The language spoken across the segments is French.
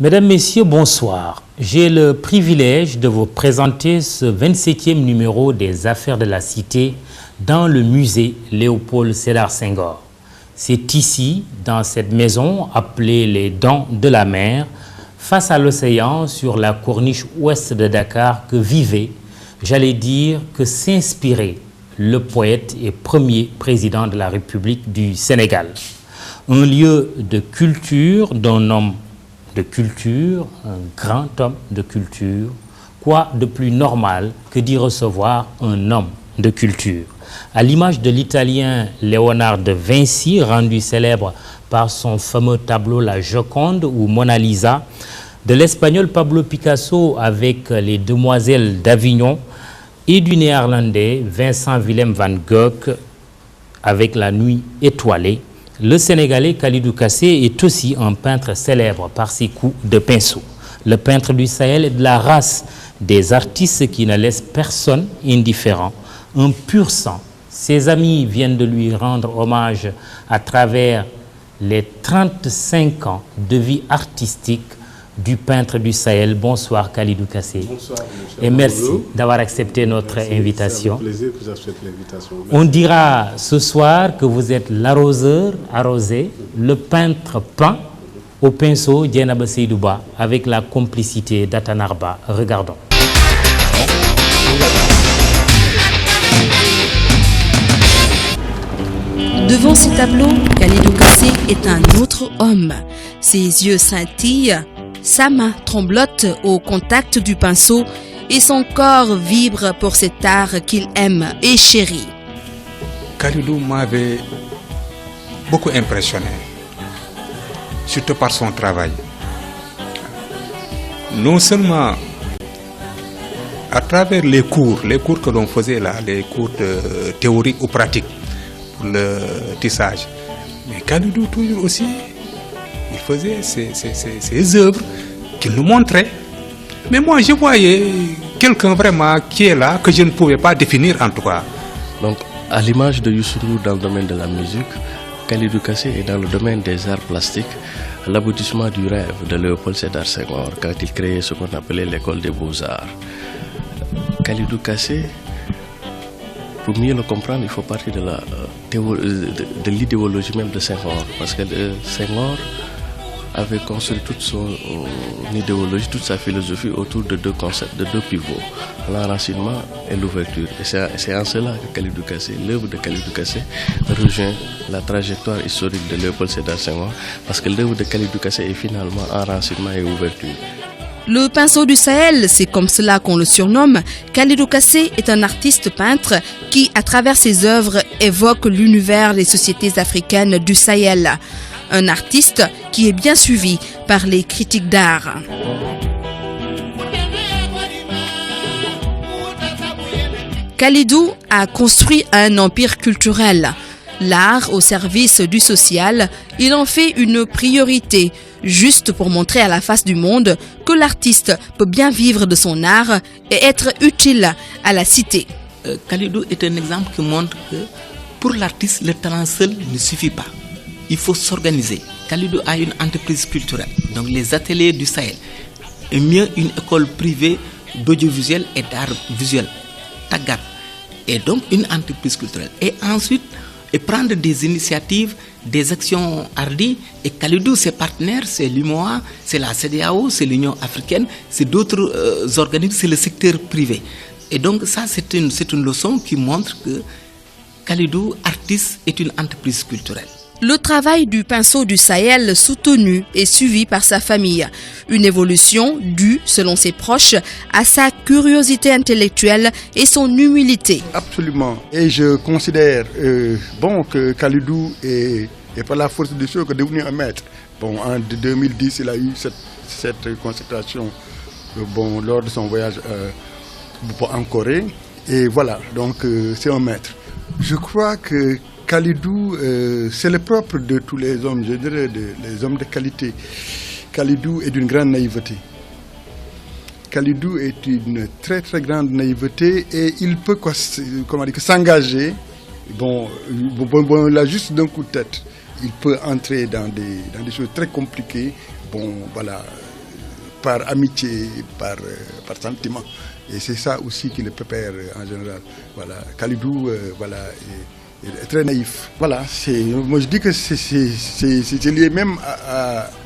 Mesdames, Messieurs, bonsoir. J'ai le privilège de vous présenter ce 27e numéro des Affaires de la Cité dans le musée Léopold Sédar Senghor. C'est ici, dans cette maison appelée les Dents de la Mer, face à l'océan sur la corniche ouest de Dakar, que vivait, j'allais dire que s'inspirait le poète et premier président de la République du Sénégal. Un lieu de culture d'un homme de culture, un grand homme de culture. Quoi de plus normal que d'y recevoir un homme de culture? À l'image de l'italien Léonard de Vinci, rendu célèbre par son fameux tableau La Joconde ou Mona Lisa, de l'espagnol Pablo Picasso avec les Demoiselles d'Avignon et du néerlandais Vincent Willem van Gogh avec La Nuit étoilée, le Sénégalais Kalidou Kassé est aussi un peintre célèbre par ses coups de pinceau. Le peintre du Sahel est de la race des artistes qui ne laissent personne indifférent, un pur sang. Ses amis viennent de lui rendre hommage à travers les 35 ans de vie artistique du peintre du Sahel. Bonsoir Kalidou Kassé. Bonsoir. Et merci d'avoir accepté notre invitation. C'est un plaisir que j'accepte l'invitation. On dira ce soir que vous êtes l'arroseur arrosé, le peintre peint au pinceau Dieynaba Seydouba avec la complicité d'Atanarba. Regardons. Devant ces tableaux, Kalidou Kassé est un autre homme. Ses yeux scintillent, sa main tremblote au contact du pinceau et son corps vibre pour cet art qu'il aime et chérit. Kalidou m'avait beaucoup impressionné, surtout par son travail. Non seulement à travers les cours que l'on faisait là, les cours théoriques ou pratiques pour le tissage, mais Kalidou toujours aussi, il faisait ses œuvres qu'il nous montrait. Mais moi, je voyais quelqu'un vraiment qui est là, que je ne pouvais pas définir en tout cas. Donc, à l'image de Youssou Ndour dans le domaine de la musique, Kalidou Kassé est dans le domaine des arts plastiques, l'aboutissement du rêve de Léopold Sédar Senghor quand il créait ce qu'on appelait l'école des beaux-arts. Kalidou Kassé, pour mieux le comprendre, il faut partir de l'idéologie même de Senghor, parce que Senghor avait construit toute son idéologie, toute sa philosophie autour de deux concepts, de deux pivots, l'enracinement et l'ouverture. Et c'est en cela que Kalidou Kassé, l'œuvre de Kalidou Kassé, rejoint la trajectoire historique de Léopold Sédar Senghor, parce que l'œuvre de Kalidou Kassé est finalement enracinement et ouverture. Le pinceau du Sahel, c'est comme cela qu'on le surnomme. Kalidou Kassé est un artiste peintre qui, à travers ses œuvres, évoque l'univers des sociétés africaines du Sahel. Un artiste qui est bien suivi par les critiques d'art. Kalidou a construit un empire culturel. L'art au service du social, il en fait une priorité, juste pour montrer à la face du monde que l'artiste peut bien vivre de son art et être utile à la cité. Kalidou est un exemple qui montre que pour l'artiste, le talent seul ne suffit pas. Il faut s'organiser. Kalidou a une entreprise culturelle, donc les ateliers du Sahel, et mieux une école privée d'audiovisuel et d'art visuel, Tagat, et donc une entreprise culturelle. Et ensuite, prendre des initiatives, des actions hardies. Et Kalidou, ses partenaires, c'est l'UMOA, c'est la CEDEAO, c'est l'Union africaine, c'est d'autres organismes, c'est le secteur privé. Et donc ça, c'est une leçon qui montre que Kalidou, artiste, est une entreprise culturelle. Le travail du pinceau du Sahel soutenu et suivi par sa famille. Une évolution due, selon ses proches, à sa curiosité intellectuelle et son humilité. Absolument. Et je considère que Kalidou est par la force des choses devenu un maître. Bon, en 2010, il a eu cette consécration lors de son voyage en Corée. Et voilà, donc c'est un maître. Je crois que Kalidou, c'est le propre de tous les hommes, je dirais, les hommes de qualité. Kalidou est d'une grande naïveté. Kalidou est une très très grande naïveté et il peut s'engager. Là, juste d'un coup de tête, il peut entrer dans des choses très compliquées. par amitié, par sentiment. Et c'est ça aussi qui le prépare en général. Voilà, Kalidou, voilà, est très naïf. Voilà, moi je dis que c'est lié même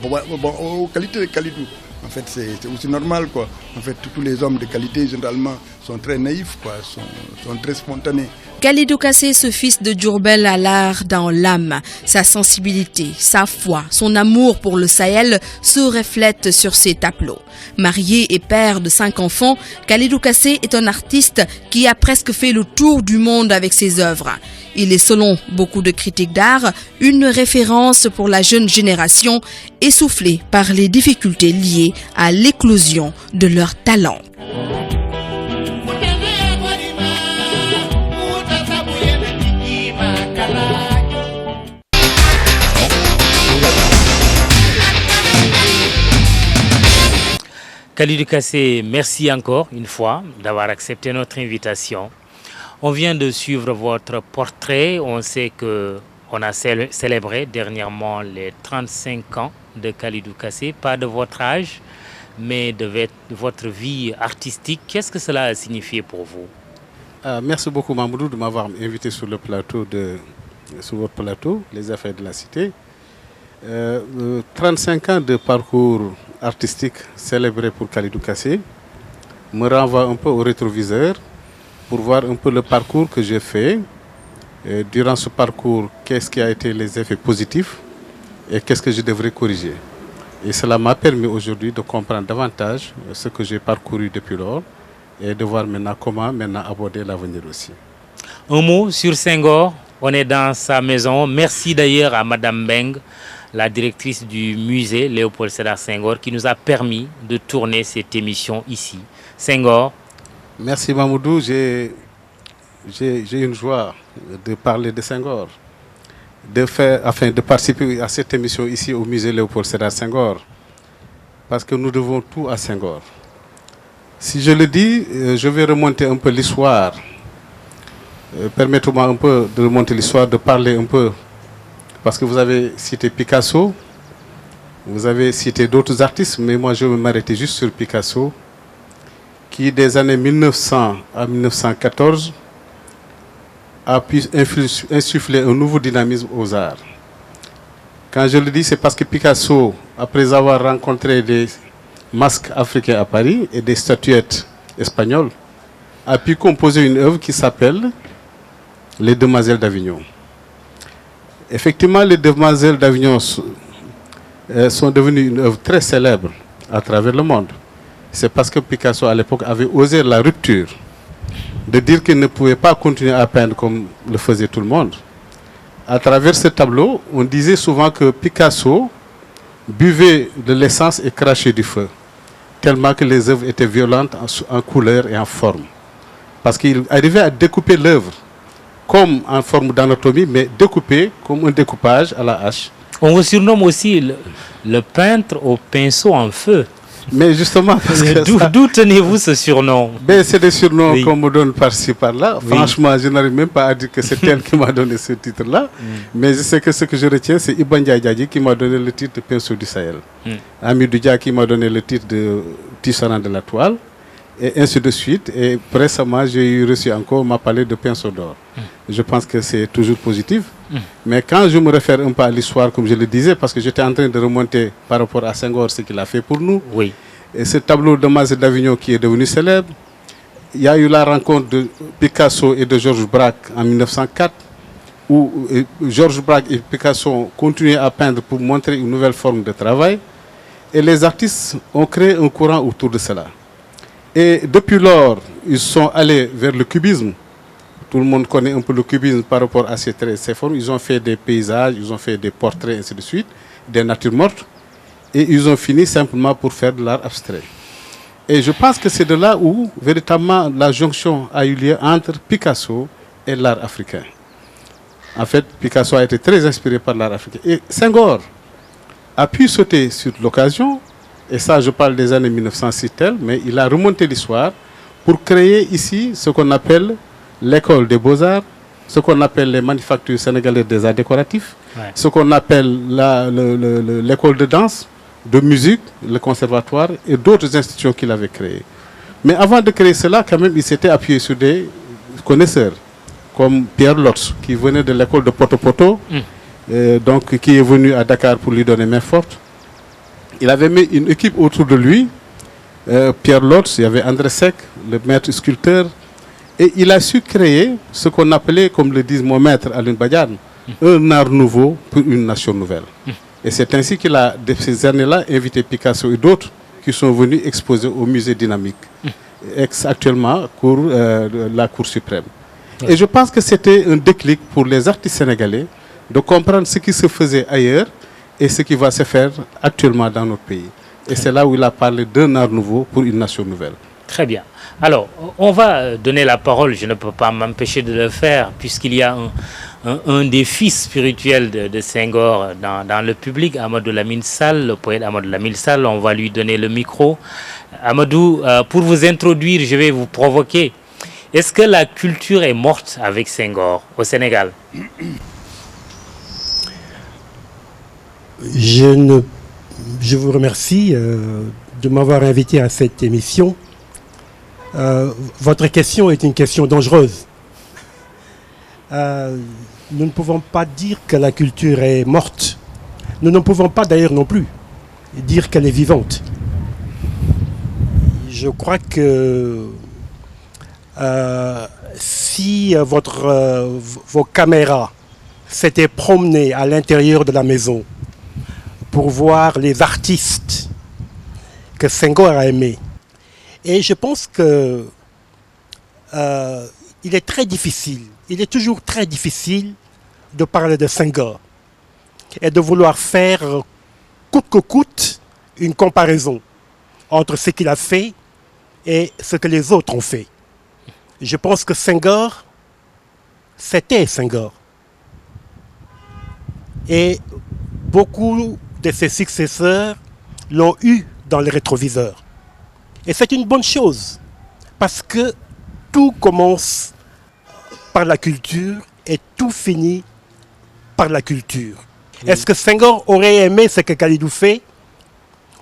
aux qualités de Kalidou. En fait, c'est aussi normal, quoi. En fait, tous les hommes de qualité, généralement, sont très naïfs, quoi, sont très spontanés. Kalidou Kassé, ce fils de Diourbel, a l'art dans l'âme. Sa sensibilité, sa foi, son amour pour le Sahel se reflètent sur ses tableaux. Marié et père de 5 enfants, Kalidou Kassé est un artiste qui a presque fait le tour du monde avec ses œuvres. Il est, selon beaucoup de critiques d'art, une référence pour la jeune génération essoufflée par les difficultés liées à l'éclosion de leur talent. Kalidou Kassé, merci encore une fois d'avoir accepté notre invitation. On vient de suivre votre portrait. On sait qu'on a célébré dernièrement les 35 ans de Kalidou Kassé, pas de votre âge, mais de votre vie artistique. Qu'est-ce que cela a signifié pour vous? Merci beaucoup Mamoudou de m'avoir invité sur votre plateau, Les Affaires de la Cité. 35 ans de parcours artistique célébré pour Kalidou Kassé me renvoie un peu au rétroviseur pour voir un peu le parcours que j'ai fait. Et durant ce parcours, qu'est-ce qui a été les effets positifs et qu'est-ce que je devrais corriger. Et cela m'a permis aujourd'hui de comprendre davantage ce que j'ai parcouru depuis lors et de voir maintenant comment aborder l'avenir aussi. Un mot sur Senghor, on est dans sa maison. Merci d'ailleurs à Madame Beng, la directrice du musée Léopold Sédar Senghor, qui nous a permis de tourner cette émission ici. Senghor. Merci Mamoudou, j'ai une joie de parler de Senghor, de participer à cette émission ici au musée Léopold Sédar Senghor, parce que nous devons tout à Senghor. Si je le dis, je vais remonter un peu l'histoire. Permettez-moi un peu de remonter l'histoire, de parler un peu, parce que vous avez cité Picasso, vous avez cité d'autres artistes, mais moi je vais m'arrêter juste sur Picasso, qui des années 1900 à 1914 a pu insuffler un nouveau dynamisme aux arts. Quand je le dis, c'est parce que Picasso, après avoir rencontré des masques africains à Paris et des statuettes espagnoles, a pu composer une œuvre qui s'appelle Les Demoiselles d'Avignon. Effectivement, Les Demoiselles d'Avignon sont devenues une œuvre très célèbre à travers le monde. C'est parce que Picasso, à l'époque, avait osé la rupture, de dire qu'il ne pouvait pas continuer à peindre comme le faisait tout le monde. À travers ce tableau, on disait souvent que Picasso buvait de l'essence et crachait du feu, tellement que les œuvres étaient violentes en couleur et en forme. Parce qu'il arrivait à découper l'œuvre comme en forme d'anatomie, mais découpée comme un découpage à la hache. On vous surnomme aussi le peintre au pinceau en feu. Mais justement, d'où tenez-vous ce surnom? C'est des surnoms qu'on me donne par-ci par-là. Oui. Franchement, je n'arrive même pas à dire que c'est elle qui m'a donné ce titre-là. Mais je sais que ce que je retiens, c'est Iban Diadji qui m'a donné le titre de Pinceau du Sahel. Ami Doudia qui m'a donné le titre de Tisserand de la Toile. Et ainsi de suite. Et récemment, j'ai reçu encore ma palette de Pinceau d'or. Je pense que c'est toujours positif. Mais quand je me réfère un peu à l'histoire, comme je le disais, parce que j'étais en train de remonter par rapport à Senghor ce qu'il a fait pour nous. Oui. Et ce tableau de Demoiselles d'Avignon qui est devenu célèbre, il y a eu la rencontre de Picasso et de Georges Braque en 1904, où Georges Braque et Picasso ont continué à peindre pour montrer une nouvelle forme de travail. Et les artistes ont créé un courant autour de cela. Et depuis lors, ils sont allés vers le cubisme. Tout le monde connaît un peu le cubisme par rapport à ces formes. Ils ont fait des paysages, ils ont fait des portraits, ainsi de suite, des natures mortes. Et ils ont fini simplement pour faire de l'art abstrait. Et je pense que c'est de là où, véritablement, la jonction a eu lieu entre Picasso et l'art africain. En fait, Picasso a été très inspiré par l'art africain. Et Senghor a pu sauter sur l'occasion, et ça, je parle des années 1906 mais il a remonté l'histoire pour créer ici ce qu'on appelle l'école des beaux-arts, ce qu'on appelle les manufactures sénégalaises des arts décoratifs, ce qu'on appelle l'école de danse, de musique, le conservatoire et d'autres institutions qu'il avait créées. Mais avant de créer cela, quand même, il s'était appuyé sur des connaisseurs, comme Pierre Lotz, qui venait de l'école de Poto-Poto, donc qui est venu à Dakar pour lui donner main forte. Il avait mis une équipe autour de lui, Pierre Lotz, il y avait André Sec, le maître sculpteur, et il a su créer ce qu'on appelait, comme le dit mon maître Alun Badiane, un art nouveau pour une nation nouvelle. Et c'est ainsi qu'il a, de ces années-là, invité Picasso et d'autres qui sont venus exposer au musée Dynamique, actuellement la Cour suprême. Et je pense que c'était un déclic pour les artistes sénégalais de comprendre ce qui se faisait ailleurs et ce qui va se faire actuellement dans notre pays. Et c'est là où il a parlé d'un art nouveau pour une nation nouvelle. Très bien. Alors, on va donner la parole, je ne peux pas m'empêcher de le faire, puisqu'il y a un des fils spirituels de Senghor dans le public, Amadou Lamine Sall, le poète Amadou Lamine Sall. On va lui donner le micro. Amadou, pour vous introduire, je vais vous provoquer. Est-ce que la culture est morte avec Senghor au Sénégal? Je vous remercie de m'avoir invité à cette émission. Votre question est une question dangereuse. Nous ne pouvons pas dire que la culture est morte. Nous ne pouvons pas d'ailleurs non plus dire qu'elle est vivante. Je crois que si vos caméras s'étaient promenées à l'intérieur de la maison pour voir les artistes que Senghor a aimés, et je pense que il est très difficile, il est toujours très difficile de parler de Senghor et de vouloir faire coûte que coûte une comparaison entre ce qu'il a fait et ce que les autres ont fait. Je pense que Senghor, c'était Senghor. Et beaucoup de ses successeurs l'ont eu dans le rétroviseur. Et c'est une bonne chose, parce que tout commence par la culture et tout finit par la culture. Oui. Est-ce que Senghor aurait aimé ce que Kalidou fait,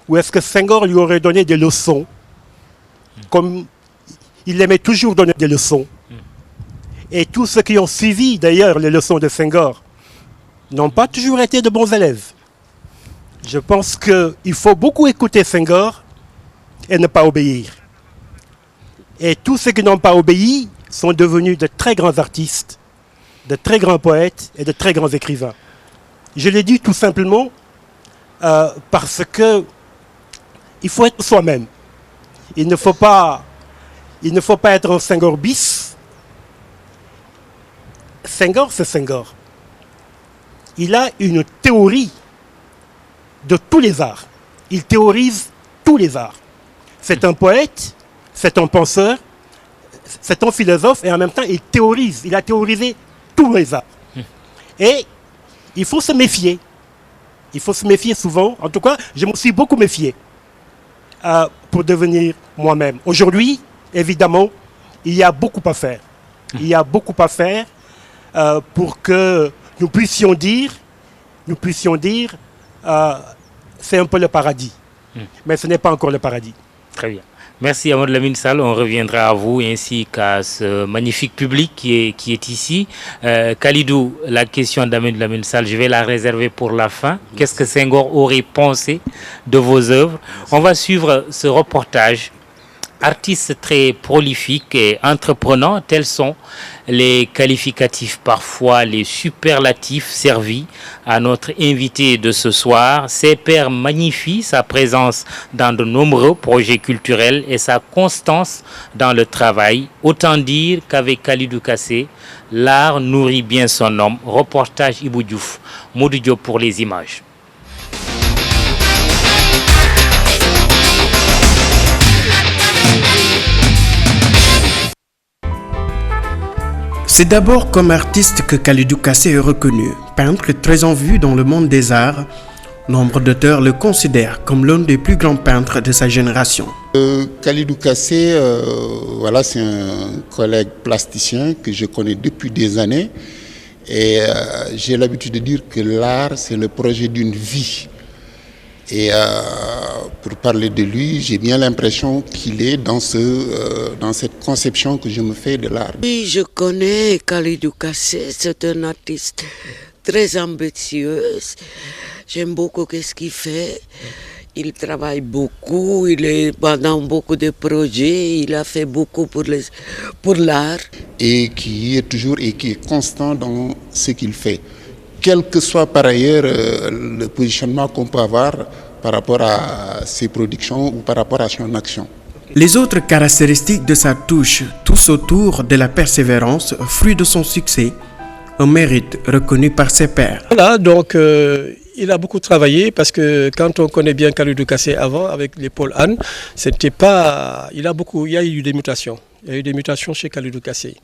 ou est-ce que Senghor lui aurait donné des leçons, comme il aimait toujours donner des leçons? Et tous ceux qui ont suivi d'ailleurs les leçons de Senghor n'ont pas toujours été de bons élèves. Je pense qu'il faut beaucoup écouter Senghor et ne pas obéir. Et tous ceux qui n'ont pas obéi sont devenus de très grands artistes, de très grands poètes et de très grands écrivains. Je l'ai dit tout simplement parce que il faut être soi-même. Il ne faut pas être un Senghor bis. Senghor, c'est Senghor. Il a une théorie de tous les arts. Il théorise tous les arts. C'est un poète, c'est un penseur, c'est un philosophe et en même temps il théorise. Il a théorisé tous les arts. Et il faut se méfier. Il faut se méfier souvent. En tout cas, je me suis beaucoup méfié pour devenir moi-même. Aujourd'hui, évidemment, il y a beaucoup à faire. Il y a beaucoup à faire pour que nous puissions dire, c'est un peu le paradis. Mais ce n'est pas encore le paradis. Très bien. Merci Amadou Lamine Sall. On reviendra à vous ainsi qu'à ce magnifique public qui est ici. Kalidou, la question d'Amadou Lamine Sall, je vais la réserver pour la fin. Qu'est-ce que Senghor aurait pensé de vos œuvres? On va suivre ce reportage. Artistes très prolifiques et entreprenants, tels sont les qualificatifs, parfois les superlatifs servis à notre invité de ce soir. Ses pairs magnifient sa présence dans de nombreux projets culturels et sa constance dans le travail. Autant dire qu'avec Kalidou Kassé, l'art nourrit bien son homme. Reportage Ibou Diouf, Modou Diop pour les images. C'est d'abord comme artiste que Kalidou Kassé est reconnu. Peintre très en vue dans le monde des arts, nombre d'auteurs le considèrent comme l'un des plus grands peintres de sa génération. Kalidou Kassé, voilà, c'est un collègue plasticien que je connais depuis des années. Et j'ai l'habitude de dire que l'art, c'est le projet d'une vie. Et pour parler de lui, j'ai bien l'impression qu'il est dans cette conception que je me fais de l'art. Oui, je connais Kalidou Kassé, c'est un artiste très ambitieux. J'aime beaucoup ce qu'il fait. Il travaille beaucoup, il est dans beaucoup de projets, il a fait beaucoup pour l'art. Et qui est constant dans ce qu'il fait. Quel que soit par ailleurs le positionnement qu'on peut avoir par rapport à ses productions ou par rapport à son action. Les autres caractéristiques de sa touche, tous autour de la persévérance, fruit de son succès, un mérite reconnu par ses pairs. Voilà, donc il a beaucoup travaillé parce que quand on connaît bien Kalidou Kassé avant, avec les Paul Anne, c'était pas. Il y a eu des mutations. Il y a eu des mutations chez Kalidou Kassé.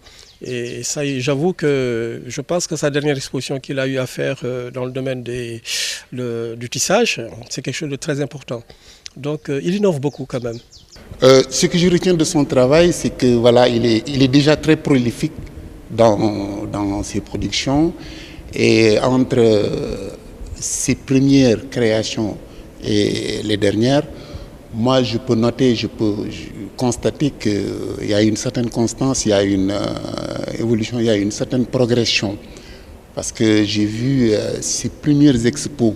Et ça, j'avoue que je pense que sa dernière exposition qu'il a eu à faire dans le domaine du tissage, c'est quelque chose de très important. Donc il innove beaucoup quand même. Ce que je retiens de son travail, c'est que voilà, il est déjà très prolifique dans ses productions. Et entre ses premières créations et les dernières, moi je peux constater qu'il y a une certaine constance, il y a une évolution, il y a une certaine progression. Parce que j'ai vu ses premières expos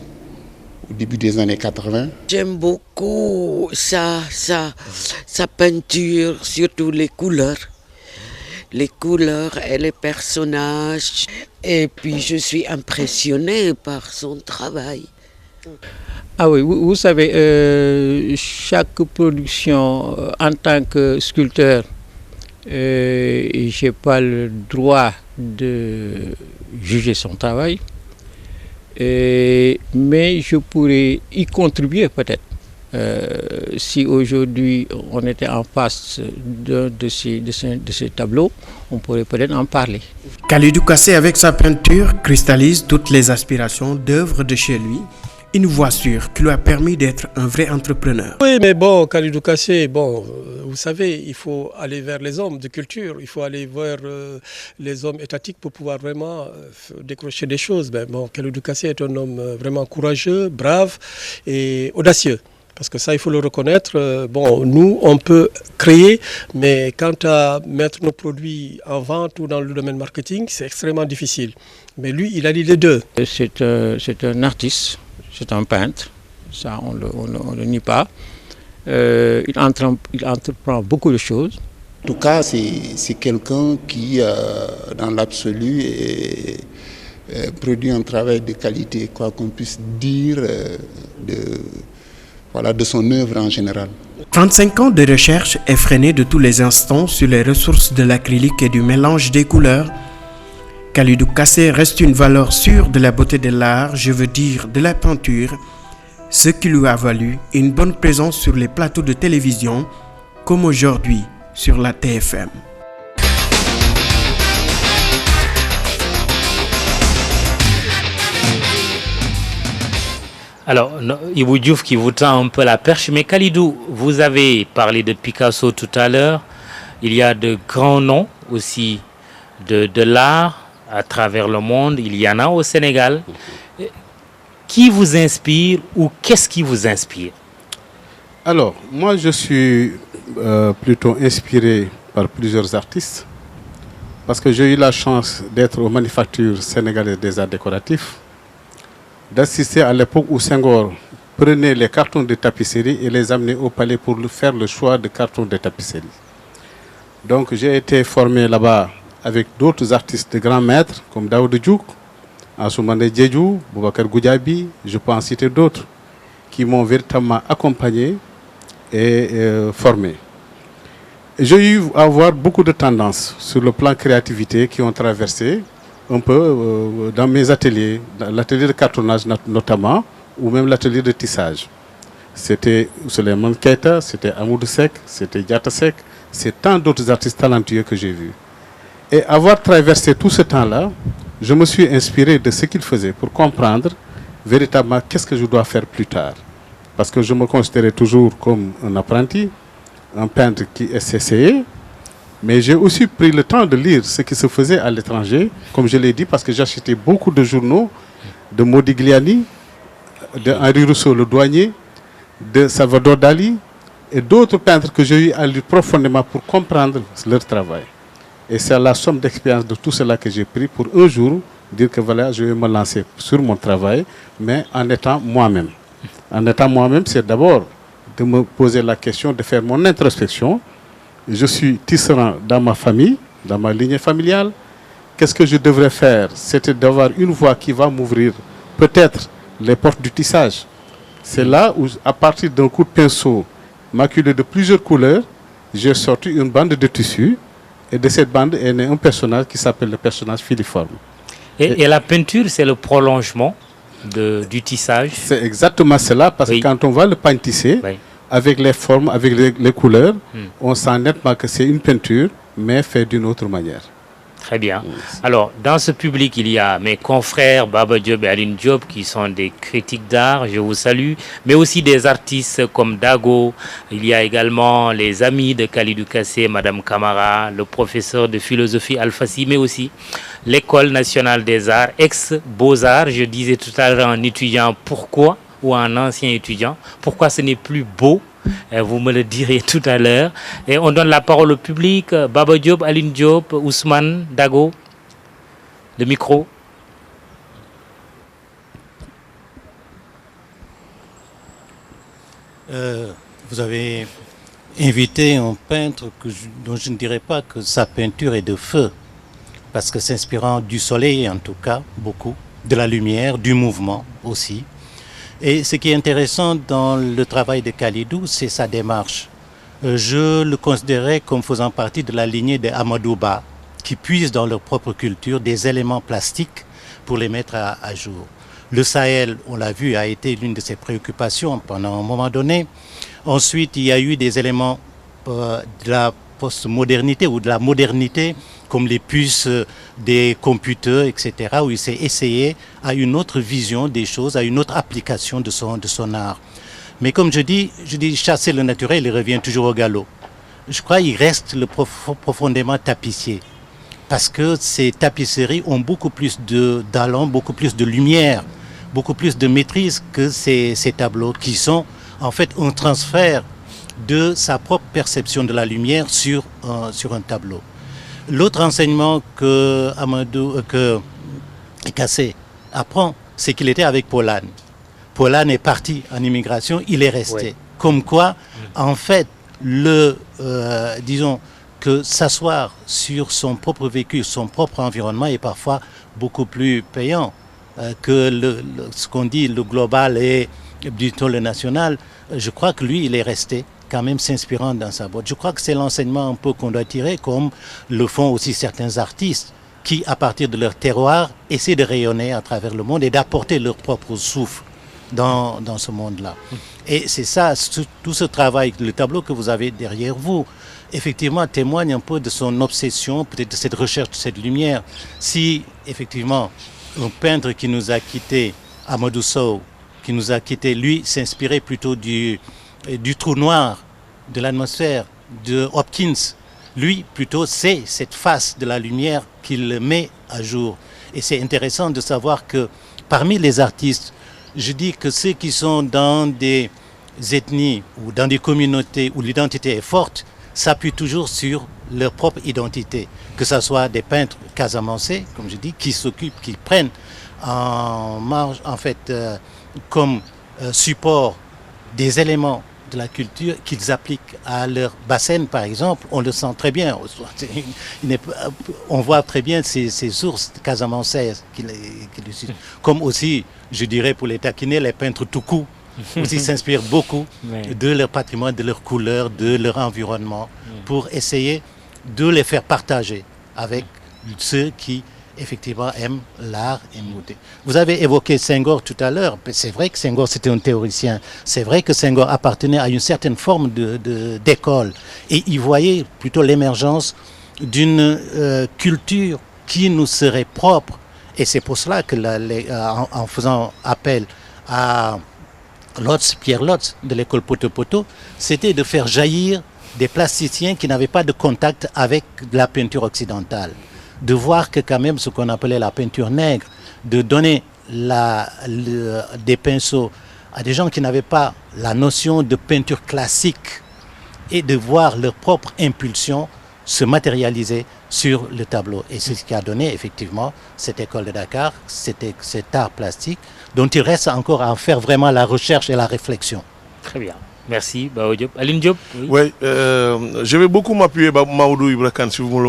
au début des années 80. J'aime beaucoup sa peinture, surtout les couleurs. Les couleurs et les personnages. Et puis je suis impressionnée par son travail. Ah oui, vous savez, chaque production en tant que sculpteur, je n'ai pas le droit de juger son travail, mais je pourrais y contribuer peut-être. Si aujourd'hui on était en face de ces tableaux, on pourrait peut-être en parler. Kalidou Kassé, avec sa peinture, cristallise toutes les aspirations d'œuvres de chez lui. Une voie sûre qui lui a permis d'être un vrai entrepreneur. Oui, mais bon, Kalidou Kassé, vous savez, il faut aller vers les hommes de culture, il faut aller vers les hommes étatiques pour pouvoir vraiment décrocher des choses. Kalidou Kassé est un homme vraiment courageux, brave et audacieux. Parce que ça, il faut le reconnaître. Nous, on peut créer, mais quant à mettre nos produits en vente ou dans le domaine marketing, c'est extrêmement difficile. Mais lui, il a dit les deux. C'est un artiste, c'est un peintre, ça on le nie pas. Il entreprend beaucoup de choses. En tout cas, c'est quelqu'un qui, dans l'absolu, produit un travail de qualité, quoi qu'on puisse dire de son œuvre en général. 35 ans de recherche effrénée de tous les instants sur les ressources de l'acrylique et du mélange des couleurs, Kalidou Kassé reste une valeur sûre de la beauté de l'art, je veux dire de la peinture, ce qui lui a valu une bonne présence sur les plateaux de télévision, comme aujourd'hui sur la TFM. Alors, Ibou Diouf qui vous tend un peu la perche, mais Kalidou, vous avez parlé de Picasso tout à l'heure. Il y a de grands noms aussi de l'art à travers le monde. Il y en a au Sénégal. Qui vous inspire ou qu'est-ce qui vous inspire? Alors, moi je suis plutôt inspiré par plusieurs artistes parce que j'ai eu la chance d'être aux manufactures sénégalaises des arts décoratifs, d'assister à l'époque où Senghor prenait les cartons de tapisserie et les amenait au palais pour faire le choix de cartons de tapisserie. Donc j'ai été formé là-bas avec d'autres artistes de grands maîtres comme Daoud Diouk, Assoumane Diédhiou, Boubacar Goudiaby, je peux en citer d'autres qui m'ont véritablement accompagné et formé. J'ai eu à voir beaucoup de tendances sur le plan créativité qui ont traversé un peu dans mes ateliers, dans l'atelier de cartonnage notamment, ou même l'atelier de tissage. C'était Souleymane Keita, c'était Amadou Seck, c'était Diatta Seck, c'est tant d'autres artistes talentueux que j'ai vus. Et avoir traversé tout ce temps-là, je me suis inspiré de ce qu'ils faisaient pour comprendre véritablement qu'est-ce que je dois faire plus tard. Parce que je me considérais toujours comme un apprenti, un peintre qui essayait, mais j'ai aussi pris le temps de lire ce qui se faisait à l'étranger, comme je l'ai dit, parce que j'achetais beaucoup de journaux de Modigliani, de Henri Rousseau, le douanier, de Salvador Dali et d'autres peintres que j'ai eu à lire profondément pour comprendre leur travail. Et c'est la somme d'expérience de tout cela que j'ai pris pour un jour dire que voilà, je vais me lancer sur mon travail, mais en étant moi-même. En étant moi-même, c'est d'abord de me poser la question, de faire mon introspection. Je suis tisserand dans ma famille, dans ma lignée familiale. Qu'est-ce que je devrais faire? C'était d'avoir une voie qui va m'ouvrir peut-être les portes du tissage. C'est là où, à partir d'un coup de pinceau maculé de plusieurs couleurs, j'ai sorti une bande de tissu. Et de cette bande est né un personnage qui s'appelle le personnage filiforme. Et la peinture, c'est le prolongement du tissage? C'est exactement cela, parce que quand on va le pain tisser, avec les formes, avec les couleurs, on sent nettement que c'est une peinture, mais faite d'une autre manière. Très bien. Alors, dans ce public, il y a mes confrères Baba Diop et Aline Diop qui sont des critiques d'art, je vous salue, mais aussi des artistes comme Dago. Il y a également les amis de Kalidou Kassé, Madame Camara, le professeur de philosophie Alfassi, mais aussi l'École nationale des arts, ex-Beaux-Arts. Je disais tout à l'heure en étudiant pourquoi, ou un ancien étudiant, pourquoi ce n'est plus beau. Vous me le direz tout à l'heure. Et on donne la parole au public. Baba Diop, Aline Diop, Ousmane, Dago. Le micro. Vous avez invité un peintre dont je ne dirais pas que sa peinture est de feu, parce que s'inspirant du soleil en tout cas, beaucoup, de la lumière, du mouvement aussi. Et ce qui est intéressant dans le travail de Kalidou, c'est sa démarche. Je le considérais comme faisant partie de la lignée des Amadouba, qui puisent dans leur propre culture des éléments plastiques pour les mettre à jour. Le Sahel, on l'a vu, a été l'une de ses préoccupations pendant un moment donné. Ensuite, il y a eu des éléments de la post-modernité ou de la modernité, comme les puces des computers, etc., où il s'est essayé à une autre vision des choses, à une autre application de son art. Mais comme je dis chasser le naturel, il revient toujours au galop. Je crois qu'il reste profondément tapissier, parce que ces tapisseries ont beaucoup plus d'allant, beaucoup plus de lumière, beaucoup plus de maîtrise que ces tableaux, qui sont en fait un transfert de sa propre perception de la lumière sur un tableau. L'autre enseignement que Kassé apprend, c'est qu'il était avec Polanyi. Polanyi est parti en immigration, il est resté. Oui. Comme quoi, en fait, disons que s'asseoir sur son propre vécu, son propre environnement est parfois beaucoup plus payant que ce qu'on dit le global et plutôt le national. Je crois que lui, il est resté quand même s'inspirant dans sa boîte. Je crois que c'est l'enseignement un peu qu'on doit tirer, comme le font aussi certains artistes qui, à partir de leur terroir, essaient de rayonner à travers le monde et d'apporter leur propre souffle dans ce monde-là. Et c'est ça, tout ce travail, le tableau que vous avez derrière vous, effectivement témoigne un peu de son obsession, peut-être de cette recherche de cette lumière. Si, effectivement, un peintre qui nous a quittés, Amadou Sow, qui nous a quittés, lui, s'inspirait plutôt du trou noir, de l'atmosphère, de Hopkins. Lui, plutôt, c'est cette face de la lumière qu'il met à jour. Et c'est intéressant de savoir que parmi les artistes, je dis que ceux qui sont dans des ethnies ou dans des communautés où l'identité est forte, s'appuient toujours sur leur propre identité. Que ce soit des peintres casamançais, comme je dis, qui s'occupent, qui prennent en marge, en fait, comme support des éléments de la culture qu'ils appliquent à leur bassin, par exemple. On le sent très bien. On voit très bien ces sources casamançaises comme aussi, je dirais, pour les taquiner, les peintres Toukou aussi s'inspirent beaucoup de leur patrimoine, de leurs couleurs, de leur environnement, pour essayer de les faire partager avec ceux qui effectivement aiment l'art et beauté. Vous avez évoqué Senghor tout à l'heure. C'est vrai que Senghor c'était un théoricien. C'est vrai que Senghor appartenait à une certaine forme d'école. Et il voyait plutôt l'émergence d'une culture qui nous serait propre. Et c'est pour cela que en faisant appel à Pierre Lotz de l'école Poto-Poto, c'était de faire jaillir des plasticiens qui n'avaient pas de contact avec la peinture occidentale. De voir que quand même ce qu'on appelait la peinture nègre, de donner des pinceaux à des gens qui n'avaient pas la notion de peinture classique et de voir leur propre impulsion se matérialiser sur le tableau. Et c'est ce qui a donné effectivement cette école de Dakar, cet art plastique, dont il reste encore à faire vraiment la recherche et la réflexion. Très bien. Merci, Bao Diop. Aline Diop. Oui, je vais beaucoup m'appuyer, Maoudou Ibra Kane, si vous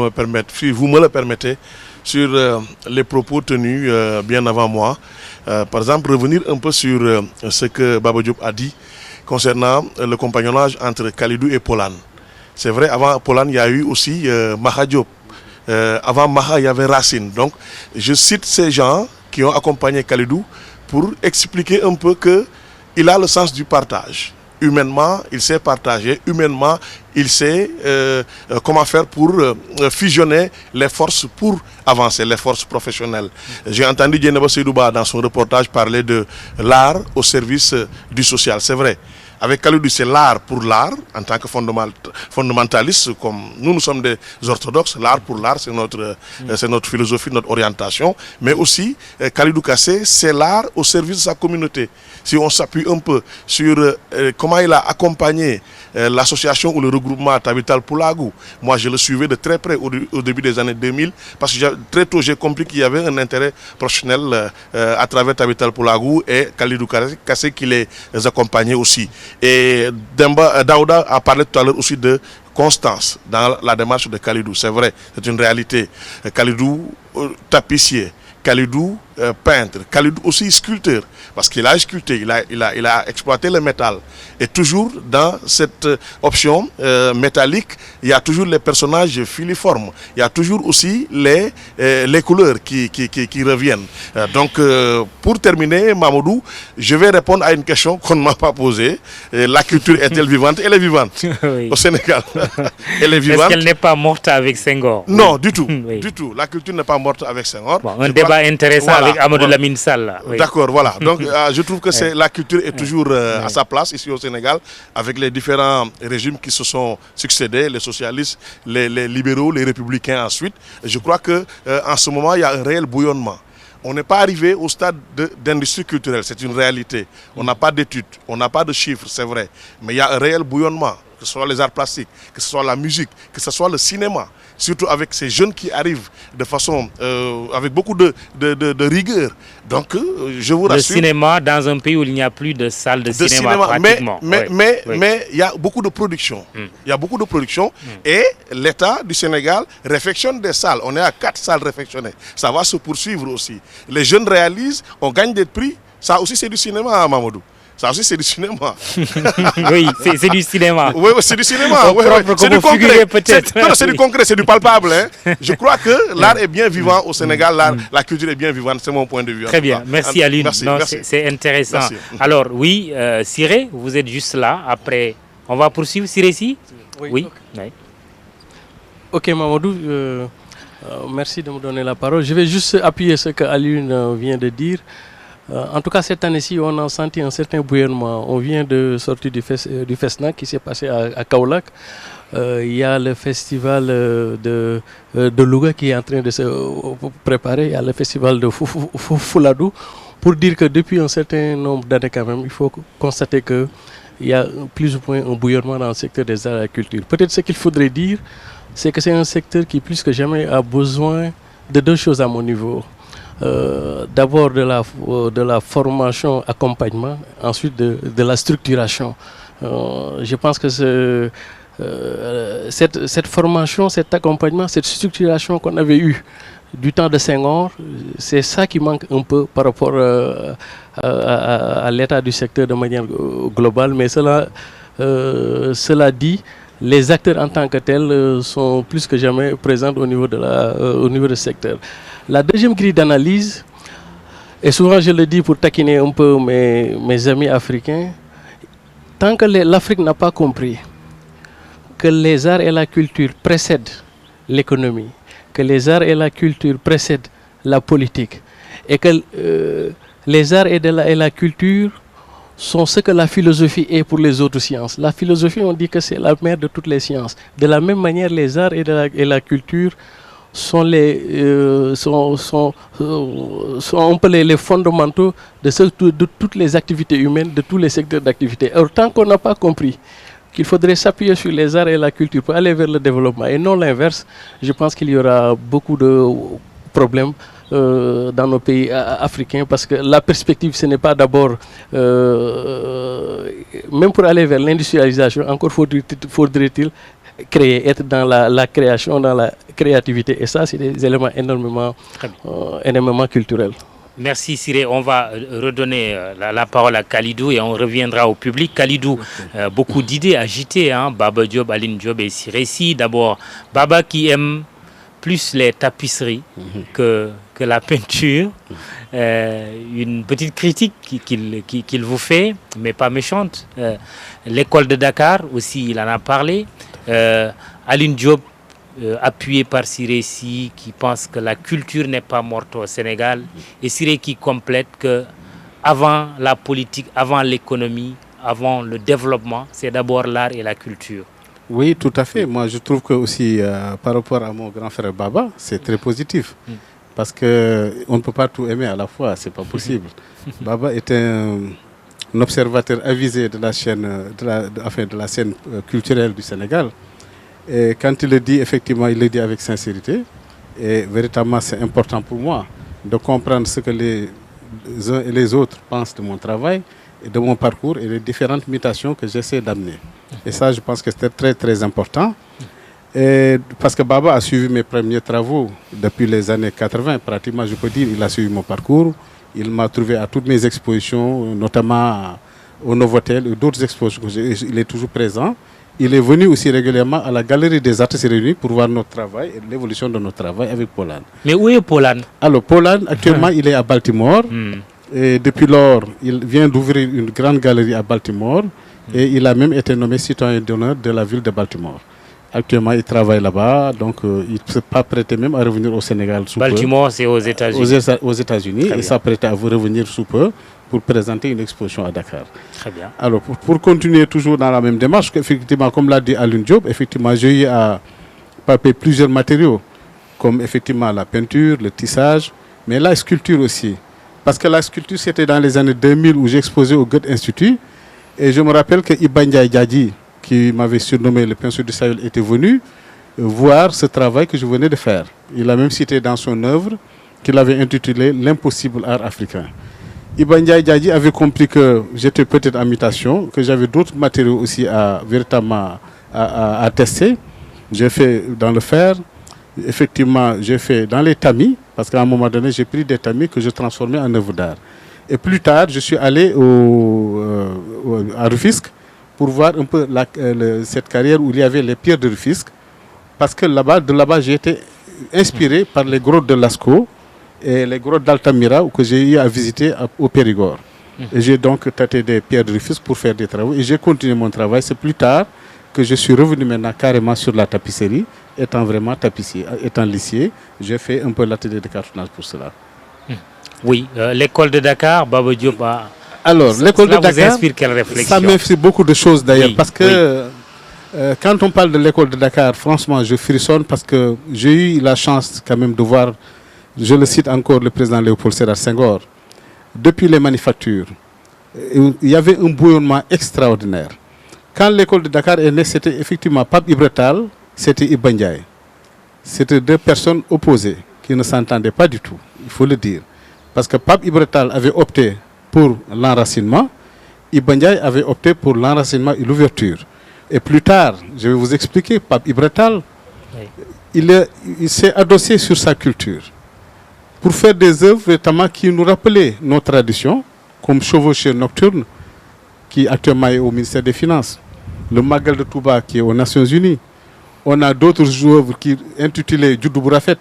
me le permettez, sur les propos tenus bien avant moi. Par exemple, revenir un peu sur ce que Baba Diop a dit concernant le compagnonnage entre Kalidou et Polan. C'est vrai, avant Polan, il y a eu aussi Maha Diop. Avant Maha, il y avait Racine. Donc, je cite ces gens qui ont accompagné Kalidou pour expliquer un peu qu'il a le sens du partage. Humainement, il sait partager. Humainement, il sait comment faire pour fusionner les forces pour avancer, les forces professionnelles. J'ai entendu Djeneba Seydouba dans son reportage parler de l'art au service du social. C'est vrai. Avec Kalidou, c'est l'art pour l'art, en tant que fondamentaliste, comme nous sommes des orthodoxes. L'art pour l'art, c'est notre philosophie, notre orientation. Mais aussi, Kalidou Kassé, c'est l'art au service de sa communauté. Si on s'appuie un peu sur comment il a accompagné l'association ou le regroupement Tabital Poulagou, moi je le suivais de très près au début des années 2000, parce que très tôt j'ai compris qu'il y avait un intérêt professionnel à travers Tabital Poulagou et Kalidou Kassé qui les accompagnait aussi. Et Daouda a parlé tout à l'heure aussi de constance dans la démarche de Kalidou. C'est vrai, c'est une réalité. Kalidou, tapissier. Kalidou, peintre. Kalidou aussi sculpteur. Parce qu'il a sculpté, il a exploité le métal. Et toujours dans cette option métallique, il y a toujours les personnages filiformes. Il y a toujours aussi les couleurs qui reviennent. Donc, pour terminer, Mamadou, je vais répondre à une question qu'on ne m'a pas posée. La culture est-elle vivante? Elle est vivante oui. Au Sénégal. Elle est vivante. Est-ce qu'elle n'est pas morte avec Senghor? Non, oui. Du tout. Oui. Du tout. La culture n'est pas morte avec Senghor. Bon, un débat intéressant voilà, avec Amadou Lamine Sall. Oui. D'accord, voilà. Donc, je trouve que la culture est toujours à sa place ici au Sénégal, avec les différents régimes qui se sont succédés, les socialistes, les libéraux, les républicains ensuite. Je crois qu'en ce moment, il y a un réel bouillonnement. On n'est pas arrivé au stade d'industrie culturelle, c'est une réalité. On n'a pas d'études, on n'a pas de chiffres, c'est vrai. Mais il y a un réel bouillonnement, que ce soit les arts plastiques, que ce soit la musique, que ce soit le cinéma. Surtout avec ces jeunes qui arrivent de façon, avec beaucoup de rigueur. Donc, je vous rassure. Le cinéma dans un pays où il n'y a plus de salles de cinéma pratiquement. Mais il y a beaucoup de production. Il y a beaucoup de production et l'État du Sénégal réfectionne des salles. On est à 4 salles réfectionnées. Ça va se poursuivre aussi. Les jeunes réalisent, on gagne des prix. Ça aussi, c'est du cinéma, Mamadou. Ça aussi, c'est du cinéma. Oui, c'est du cinéma. Oui, c'est du cinéma. Oui, c'est du concret. C'est du concret, c'est du palpable. Hein. Je crois que l'art est bien vivant au Sénégal. La culture est bien vivante. C'est mon point de vue. Très bien. Merci, Aline. C'est intéressant. Merci. Alors, oui, Siré, vous êtes juste là. Après, on va poursuivre. Siré, si? Oui. Okay. Ok, Mamadou. Merci de me donner la parole. Je vais juste appuyer ce que Aline vient de dire. En tout cas, cette année-ci, on a senti un certain bouillonnement. On vient de sortir du FESNAC qui s'est passé à Kaolack. Il y a le festival de Louga qui est en train de se préparer. Il y a le festival de Fouladou. Pour dire que depuis un certain nombre d'années quand même, il faut constater qu'il y a plus ou moins un bouillonnement dans le secteur des arts et de la culture. Peut-être ce qu'il faudrait dire, c'est que c'est un secteur qui plus que jamais a besoin de 2 choses à mon niveau. D'abord de la formation, accompagnement, ensuite de la structuration. Je pense que cette formation, cet accompagnement, cette structuration qu'on avait eue du temps de Senghor, c'est ça qui manque un peu par rapport à l'état du secteur de manière globale. Mais cela dit, les acteurs en tant que tels sont plus que jamais présents au niveau du secteur. La deuxième grille d'analyse, et souvent je le dis pour taquiner un peu mes amis africains, tant que l'Afrique n'a pas compris que les arts et la culture précèdent l'économie, que les arts et la culture précèdent la politique, et que les arts et la culture sont ce que la philosophie est pour les autres sciences. La philosophie, on dit que c'est la mère de toutes les sciences. De la même manière, les arts et la culture sont un peu les fondamentaux de toutes les activités humaines, de tous les secteurs d'activité. Alors, tant qu'on n'a pas compris qu'il faudrait s'appuyer sur les arts et la culture pour aller vers le développement et non l'inverse, je pense qu'il y aura beaucoup de problèmes dans nos pays africains, parce que la perspective, ce n'est pas d'abord, même pour aller vers l'industrialisation, encore faudrait-il créer, être dans la création, dans la créativité, et ça, c'est des éléments énormément culturels. Merci Siré. On va redonner la parole à Khalidou et on reviendra au public. Khalidou, beaucoup d'idées agitées, hein? Baba Diop, Aline Diop et Siré. Si d'abord, Baba qui aime plus les tapisseries que la peinture, une petite critique qu'il vous fait, mais pas méchante. L'école de Dakar aussi, il en a parlé. Aline Diop, appuyé par Siré Si, qui pense que la culture n'est pas morte au Sénégal, et Siré qui complète que avant la politique, avant l'économie, avant le développement, c'est d'abord l'art et la culture. Oui, tout à fait. Moi, je trouve que aussi, par rapport à mon grand frère Baba, c'est très positif. Parce qu'on ne peut pas tout aimer à la fois, c'est pas possible. Baba est un observateur avisé de la chaîne, de la scène culturelle du Sénégal. Et quand il le dit, effectivement, il le dit avec sincérité. Et véritablement, c'est important pour moi de comprendre ce que les uns et les autres pensent de mon travail, et de mon parcours et les différentes mutations que j'essaie d'amener. Et ça, je pense que c'était très, très important. Et parce que Baba a suivi mes premiers travaux depuis les années 80, pratiquement, je peux dire, il a suivi mon parcours. Il m'a trouvé à toutes mes expositions, notamment au Novotel et d'autres expositions. Il est toujours présent. Il est venu aussi régulièrement à la Galerie des Artistes Réunis pour voir notre travail et l'évolution de notre travail avec Polan. Mais où est Polan? Alors, Polan, actuellement, il est à Baltimore. Et depuis lors, il vient d'ouvrir une grande galerie à Baltimore. Et il a même été nommé citoyen d'honneur de la ville de Baltimore. Actuellement, il travaille là-bas, donc il ne s'est pas prêté même à revenir au Sénégal sous peu. Baltimore, c'est aux États-Unis. Aux États-Unis, il s'apprêtait à revenir sous peu pour présenter une exposition à Dakar. Très bien. Alors, pour continuer toujours dans la même démarche, effectivement, comme l'a dit Aline Diop, effectivement, j'ai eu à palper plusieurs matériaux, comme effectivement la peinture, le tissage, mais la sculpture aussi. Parce que la sculpture, c'était dans les années 2000 où j'ai exposé au Goethe Institut. Et je me rappelle que Iba Ndiaye Diadji, qui m'avait surnommé le pinceau du Sahel, était venu voir ce travail que je venais de faire. Il a même cité dans son œuvre qu'il avait intitulé L'impossible art africain. Iba Ndiaye Diadji avait compris que j'étais peut-être en mutation, que j'avais d'autres matériaux aussi véritablement à tester. J'ai fait dans le fer, effectivement j'ai fait dans les tamis, parce qu'à un moment donné j'ai pris des tamis que je transformais en œuvres d'art. Et plus tard, je suis allé à Rufisque pour voir un peu cette carrière où il y avait les pierres de Rufisque. Parce que de là-bas, j'ai été inspiré par les grottes de Lascaux et les grottes d'Altamira que j'ai eu à visiter au Périgord. Et j'ai donc tâté des pierres de Rufisque pour faire des travaux. Et j'ai continué mon travail. C'est plus tard que je suis revenu maintenant carrément sur la tapisserie, étant vraiment tapissier, étant lissier. J'ai fait un peu l'atelier de cartonnage pour cela. Oui, l'école de Dakar, Baba Diop. Alors, l'école de Dakar, vous inspire quelle réflexion? Ça m'inspire beaucoup de choses d'ailleurs, Oui, parce que quand on parle de l'école de Dakar, franchement, je frissonne parce que j'ai eu la chance quand même de voir, je le cite encore, le président Léopold Sédar Senghor, depuis les manufactures, il y avait un bouillonnement extraordinaire. Quand l'école de Dakar est née, c'était effectivement Pape Ibra Tall, c'était Iba Ndiaye. C'était deux personnes opposées qui ne s'entendaient pas du tout, il faut le dire. Parce que Pape Ibra Tall avait opté pour l'enracinement, Iba Ndiaye avait opté pour l'enracinement et l'ouverture. Et plus tard, je vais vous expliquer, Pape Ibra Tall, il s'est adossé sur sa culture pour faire des œuvres notamment qui nous rappelaient nos traditions, comme Chevauchée nocturne, qui actuellement est au ministère des Finances, le Magal de Touba qui est aux Nations Unies. On a d'autres œuvres qui intitulées Djoudou Bourafet.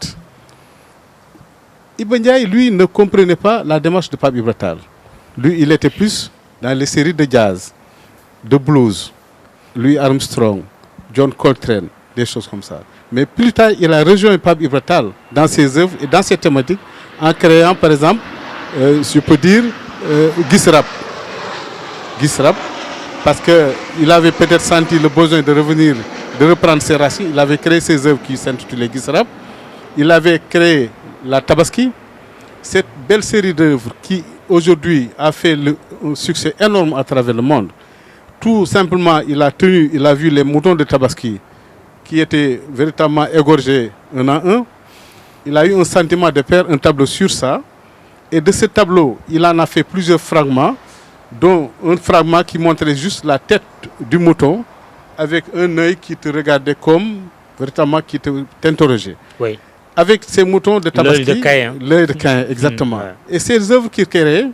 Iba Ndiaye, lui, ne comprenait pas la démarche de Pape Ibra Tall. Lui, il était plus dans les séries de jazz, de blues, Louis Armstrong, John Coltrane, des choses comme ça. Mais plus tard, il a rejoint Pape Ibra Tall dans ses œuvres et dans ses thématiques en créant, par exemple, je peux dire, Gisrap. Gisrap, parce qu'il avait peut-être senti le besoin de revenir, de reprendre ses racines. Il avait créé ses œuvres qui s'intitulaient Gisrap. il avait créé la Tabaski, cette belle série d'œuvres qui aujourd'hui a fait un succès énorme à travers le monde. Tout simplement, il a vu les moutons de Tabaski qui étaient véritablement égorgés un à un. Il a eu un sentiment de faire un tableau sur ça. Et de ce tableau, il en a fait plusieurs fragments, dont un fragment qui montrait juste la tête du mouton avec un œil qui te regardait comme véritablement qui t'interrogeait. Oui. Avec ces moutons de Tabaski, l'œil de Caïn. L'œil de Caïn, exactement. Ouais. Et ces œuvres qu'il créait,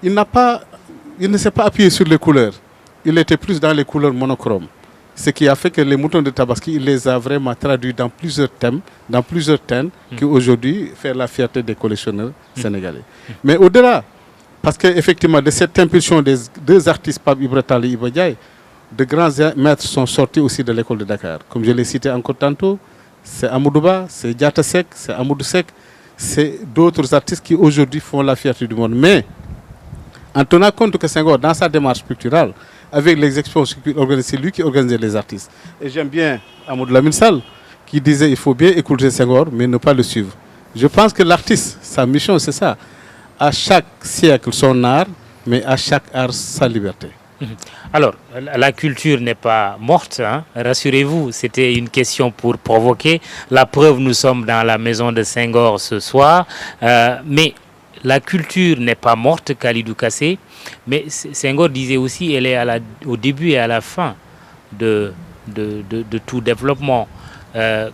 il ne s'est pas appuyé sur les couleurs. Il était plus dans les couleurs monochromes. Ce qui a fait que les moutons de Tabaski, il les a vraiment traduits dans plusieurs thèmes, qui aujourd'hui font la fierté des collectionneurs sénégalais. Mais au-delà, parce qu'effectivement, de cette impulsion des deux artistes, Pape Ibra Tall et Iba Ndiaye, de grands maîtres sont sortis aussi de l'école de Dakar. Comme je l'ai cité encore tantôt, c'est Amoudouba, c'est Diatta Seck, c'est Amadou Seck, c'est d'autres artistes qui aujourd'hui font la fierté du monde. Mais en tenant compte que Senghor, dans sa démarche culturelle, avec les expositions qu'il organisait, c'est lui qui organisait les artistes. Et j'aime bien Amadou Lamine Sall qui disait il faut bien écouter Senghor, mais ne pas le suivre. Je pense que l'artiste, sa mission, c'est ça. À chaque siècle, son art, mais à chaque art, sa liberté. Alors, la culture n'est pas morte, hein? Rassurez-vous, c'était une question pour provoquer. La preuve, nous sommes dans la maison de Senghor ce soir. Mais la culture n'est pas morte, Khalidou Kassé. Mais Senghor disait aussi qu'elle est au début et à la fin de tout développement.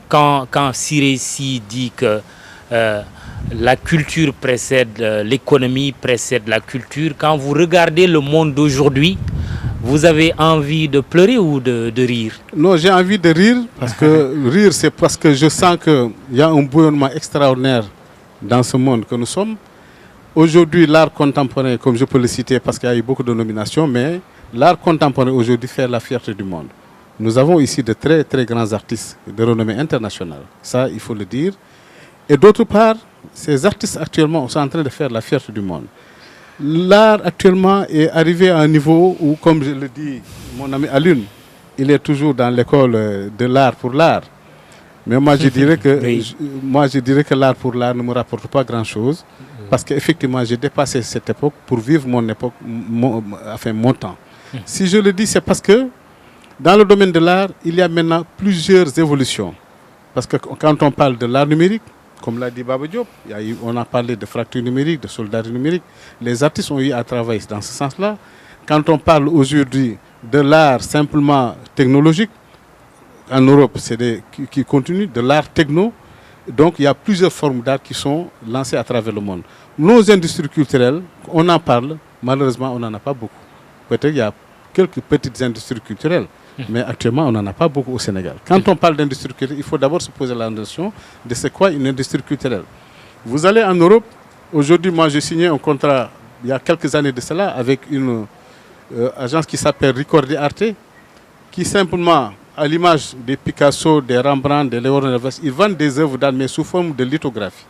Quand Siré-Si dit que la culture précède l'économie, précède la culture, quand vous regardez le monde d'aujourd'hui, vous avez envie de pleurer ou de rire? Non, j'ai envie de rire, parce que rire, c'est parce que je sens qu'il y a un bouillonnement extraordinaire dans ce monde que nous sommes. Aujourd'hui, l'art contemporain, comme je peux le citer, parce qu'il y a eu beaucoup de nominations, mais l'art contemporain aujourd'hui fait la fierté du monde. Nous avons ici de très très grands artistes de renommée internationale, ça il faut le dire. Et d'autre part, ces artistes actuellement sont en train de faire la fierté du monde. L'art actuellement est arrivé à un niveau où, comme je le dis, mon ami Alun, il est toujours dans l'école de l'art pour l'art. Mais moi je dirais que l'art pour l'art ne me rapporte pas grand-chose, parce qu'effectivement j'ai dépassé cette époque pour vivre mon époque, mon temps. Si je le dis, c'est parce que dans le domaine de l'art, il y a maintenant plusieurs évolutions. Parce que quand on parle de l'art numérique, comme l'a dit Baba Diop, on a parlé de fracture numérique, de soldats numérique. Les artistes ont eu à travailler dans ce sens-là. Quand on parle aujourd'hui de l'art simplement technologique, en Europe, c'est qui continue, de l'art techno. Donc il y a plusieurs formes d'art qui sont lancées à travers le monde. Nos industries culturelles, on en parle, malheureusement on n'en a pas beaucoup. Peut-être qu'il y a quelques petites industries culturelles, mais actuellement on n'en a pas beaucoup au Sénégal. Quand on parle d'industrie culturelle, il faut d'abord se poser la question de c'est quoi une industrie culturelle. Vous allez en Europe, aujourd'hui moi j'ai signé un contrat il y a quelques années de cela avec une agence qui s'appelle Ricordi Arte, qui simplement, à l'image des Picasso, des Rembrandt, des Léonard, ils vendent des œuvres d'art mais sous forme de lithographie.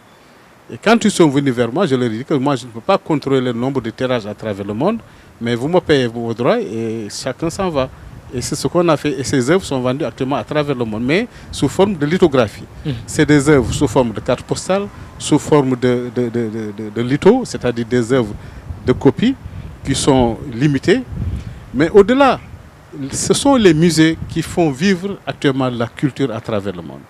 Et quand ils sont venus vers moi, je leur ai dit que moi je ne peux pas contrôler le nombre de tirages à travers le monde, mais vous me payez vos droits et chacun s'en va. Et c'est ce qu'on a fait. Et ces œuvres sont vendues actuellement à travers le monde, mais sous forme de lithographie. C'est des œuvres sous forme de carte postale, sous forme de litho, c'est-à-dire des œuvres de copie qui sont limitées. Mais au-delà, ce sont les musées qui font vivre actuellement la culture à travers le monde.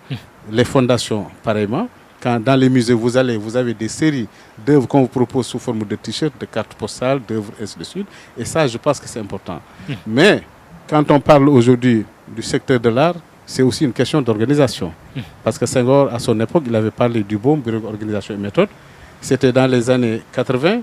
Les fondations, pareillement. Quand dans les musées, vous avez des séries d'œuvres qu'on vous propose sous forme de t-shirts, de cartes postales, d'œuvres, et ainsi de suite. Et ça, je pense que c'est important. Mais quand on parle aujourd'hui du secteur de l'art, c'est aussi une question d'organisation. Parce que Senghor, à son époque, il avait parlé du bon bureau d'organisation et méthode. C'était dans les années 80.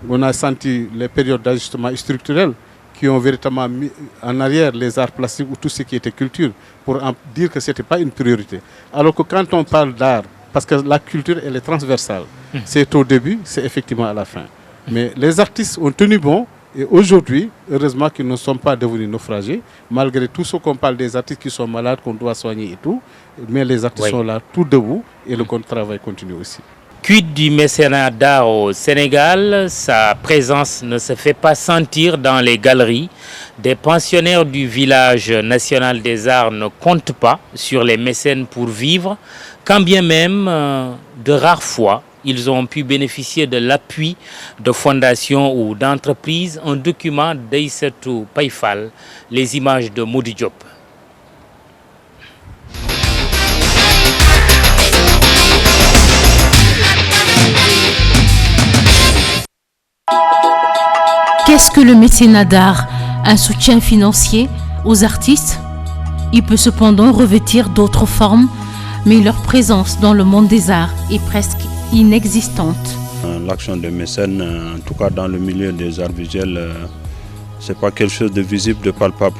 On a senti les périodes d'ajustement structurel qui ont véritablement mis en arrière les arts plastiques ou tout ce qui était culture pour dire que ce n'était pas une priorité. Alors que quand on parle d'art, parce que la culture, elle est transversale. C'est au début, c'est effectivement à la fin. Mais les artistes ont tenu bon. Et aujourd'hui, heureusement qu'ils ne sont pas devenus naufragés, malgré tout ce qu'on parle des artistes qui sont malades, qu'on doit soigner et tout. Mais les artistes sont là, tout debout, et le travail continue aussi. Quid du mécénat d'art au Sénégal? Sa présence ne se fait pas sentir dans les galeries, des pensionnaires du village national des arts ne comptent pas sur les mécènes pour vivre, quand bien même, de rares fois, ils ont pu bénéficier de l'appui de fondations ou d'entreprises. Un document d'Aïssatou Païfal, les images de Modi Diop. Qu'est-ce que le mécénat d'art? Un soutien financier aux artistes? Il peut cependant revêtir d'autres formes, mais leur présence dans le monde des arts est presque inexistante. L'action de mécène, en tout cas dans le milieu des arts visuels, c'est pas quelque chose de visible, de palpable.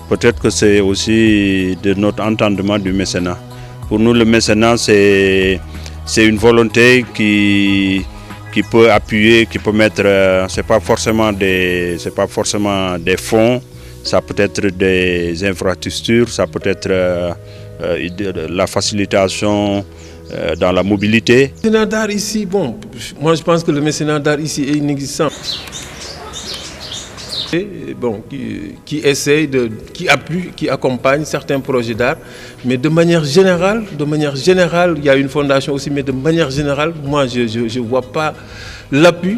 Peut-être que c'est aussi de notre entendement du mécénat. Pour nous, le mécénat, c'est une volonté qui peut appuyer, qui peut mettre, c'est pas forcément des fonds, ça peut être des infrastructures, ça peut être la facilitation dans la mobilité. Le mécénat d'art ici, bon, moi je pense que le mécénat d'art ici est inexistant. Bon, qui essaye, qui appuie, qui accompagne certains projets d'art, mais de manière générale, il y a une fondation aussi, mais de manière générale, moi je vois pas l'appui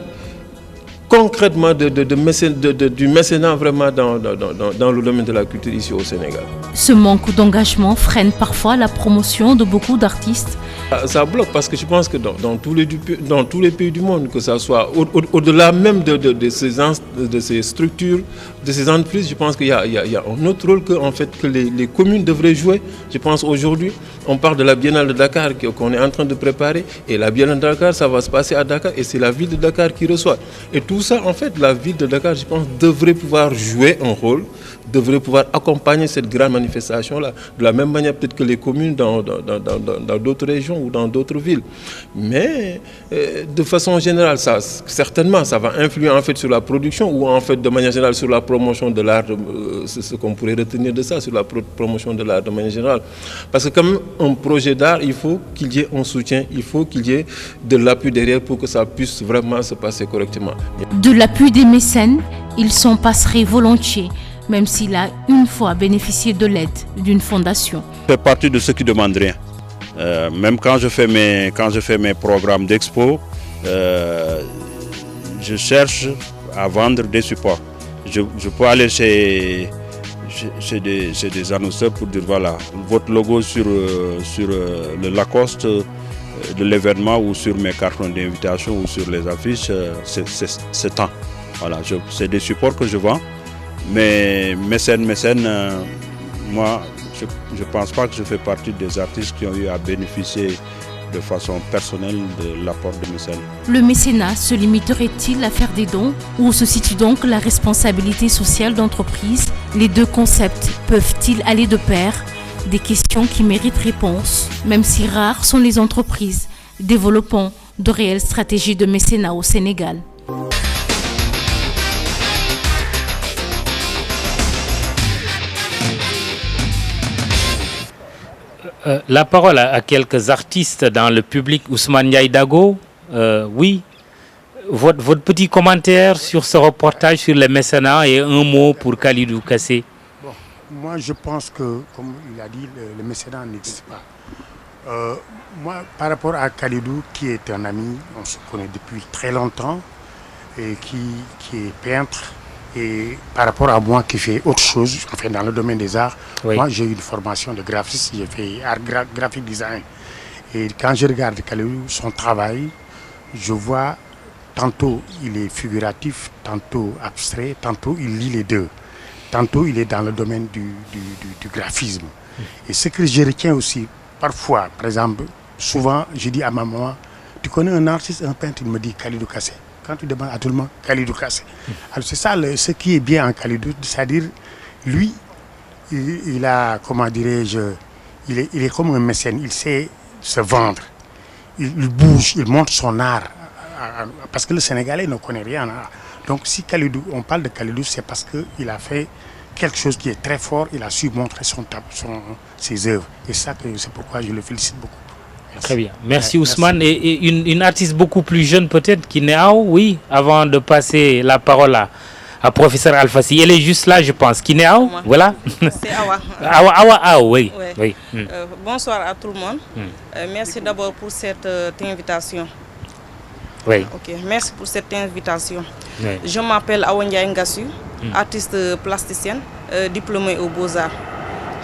concrètement du mécénat vraiment dans le domaine de la culture ici au Sénégal. Ce manque d'engagement freine parfois la promotion de beaucoup d'artistes. Ça bloque parce que je pense que dans tous les pays du monde, que ce soit au-delà même de ces structures, de ces entreprises, je pense qu'il y a un autre rôle que les communes devraient jouer. Je pense aujourd'hui, on parle de la Biennale de Dakar qu'on est en train de préparer, et la Biennale de Dakar, ça va se passer à Dakar, et c'est la ville de Dakar qui reçoit. Et tout ça, en fait, la ville de Dakar, je pense, devrait pouvoir jouer un rôle, devrait pouvoir accompagner cette grande manifestation-là, de la même manière peut-être que les communes dans d'autres régions ou dans d'autres villes. Mais de façon générale, certainement, ça va influer en fait sur la production ou en fait de manière générale sur la promotion de l'art, c'est ce qu'on pourrait retenir de ça, sur la promotion de l'art de manière générale. Parce que comme un projet d'art, il faut qu'il y ait un soutien, il faut qu'il y ait de l'appui derrière pour que ça puisse vraiment se passer correctement. De l'appui des mécènes, il s'en passerait volontiers, même s'il a une fois bénéficié de l'aide d'une fondation. Je fais partie de ceux qui ne demandent rien. Même quand je fais mes programmes d'expo, je cherche à vendre des supports. Je peux aller chez des annonceurs pour dire voilà, votre logo sur le Lacoste de l'événement ou sur mes cartons d'invitation ou sur les affiches, c'est tant. Voilà, c'est des supports que je vends. Mais mécène, moi, je ne pense pas que je fais partie des artistes qui ont eu à bénéficier de façon personnelle de l'apport de mécène. Le mécénat se limiterait-il à faire des dons? Où se situe donc la responsabilité sociale d'entreprise? Les deux concepts peuvent-ils aller de pair? Des questions qui méritent réponse, même si rares sont les entreprises développant de réelles stratégies de mécénat au Sénégal. La parole à quelques artistes dans le public. Ousmane Ndiaye Dago, oui, votre petit commentaire sur ce reportage sur le mécénat et un mot pour Kalidou Kassé. Bon, moi je pense que, comme il a dit, le mécénat n'existe pas. Moi, par rapport à Kalidou, qui est un ami, on se connaît depuis très longtemps, et qui est peintre, et par rapport à moi qui fais autre chose, enfin dans le domaine des arts, oui. Moi j'ai eu une formation de graphiste, j'ai fait art graphic design. Et quand je regarde Kalidou, son travail, je vois tantôt il est figuratif, tantôt abstrait, tantôt il lit les deux. Tantôt il est dans le domaine du graphisme. Et ce que je retiens aussi, parfois, par exemple, souvent je dis à ma maman, tu connais un artiste, un peintre, il me dit Kalidou Kassé. Quand tu demandes à tout le monde, Kalidou Kassé. Alors c'est ça ce qui est bien en Kalidou, c'est-à-dire lui, il a, comment dirais-je, il est comme un mécène, il sait se vendre, il bouge, il montre son art, parce que le Sénégalais ne connaît rien en art. Donc si Kalidou, on parle de Kalidou, c'est parce qu'il a fait quelque chose qui est très fort, il a su montrer ses œuvres. Et ça, c'est pourquoi je le félicite beaucoup. Merci. Très bien. Merci Ousmane. Merci. Et une artiste beaucoup plus jeune peut-être, qui n'est pas, oui, avant de passer la parole Professeur Alfassi. Elle est juste là, je pense. Kinéao, voilà. C'est Awa. Awa, oui. Oui. Bonsoir à tout le monde. Merci d'abord pour cette invitation. Oui. Ok, merci pour cette invitation. Oui. Je m'appelle Awa Ndiaye Ngassu, artiste plasticienne, diplômée aux Beaux-Arts.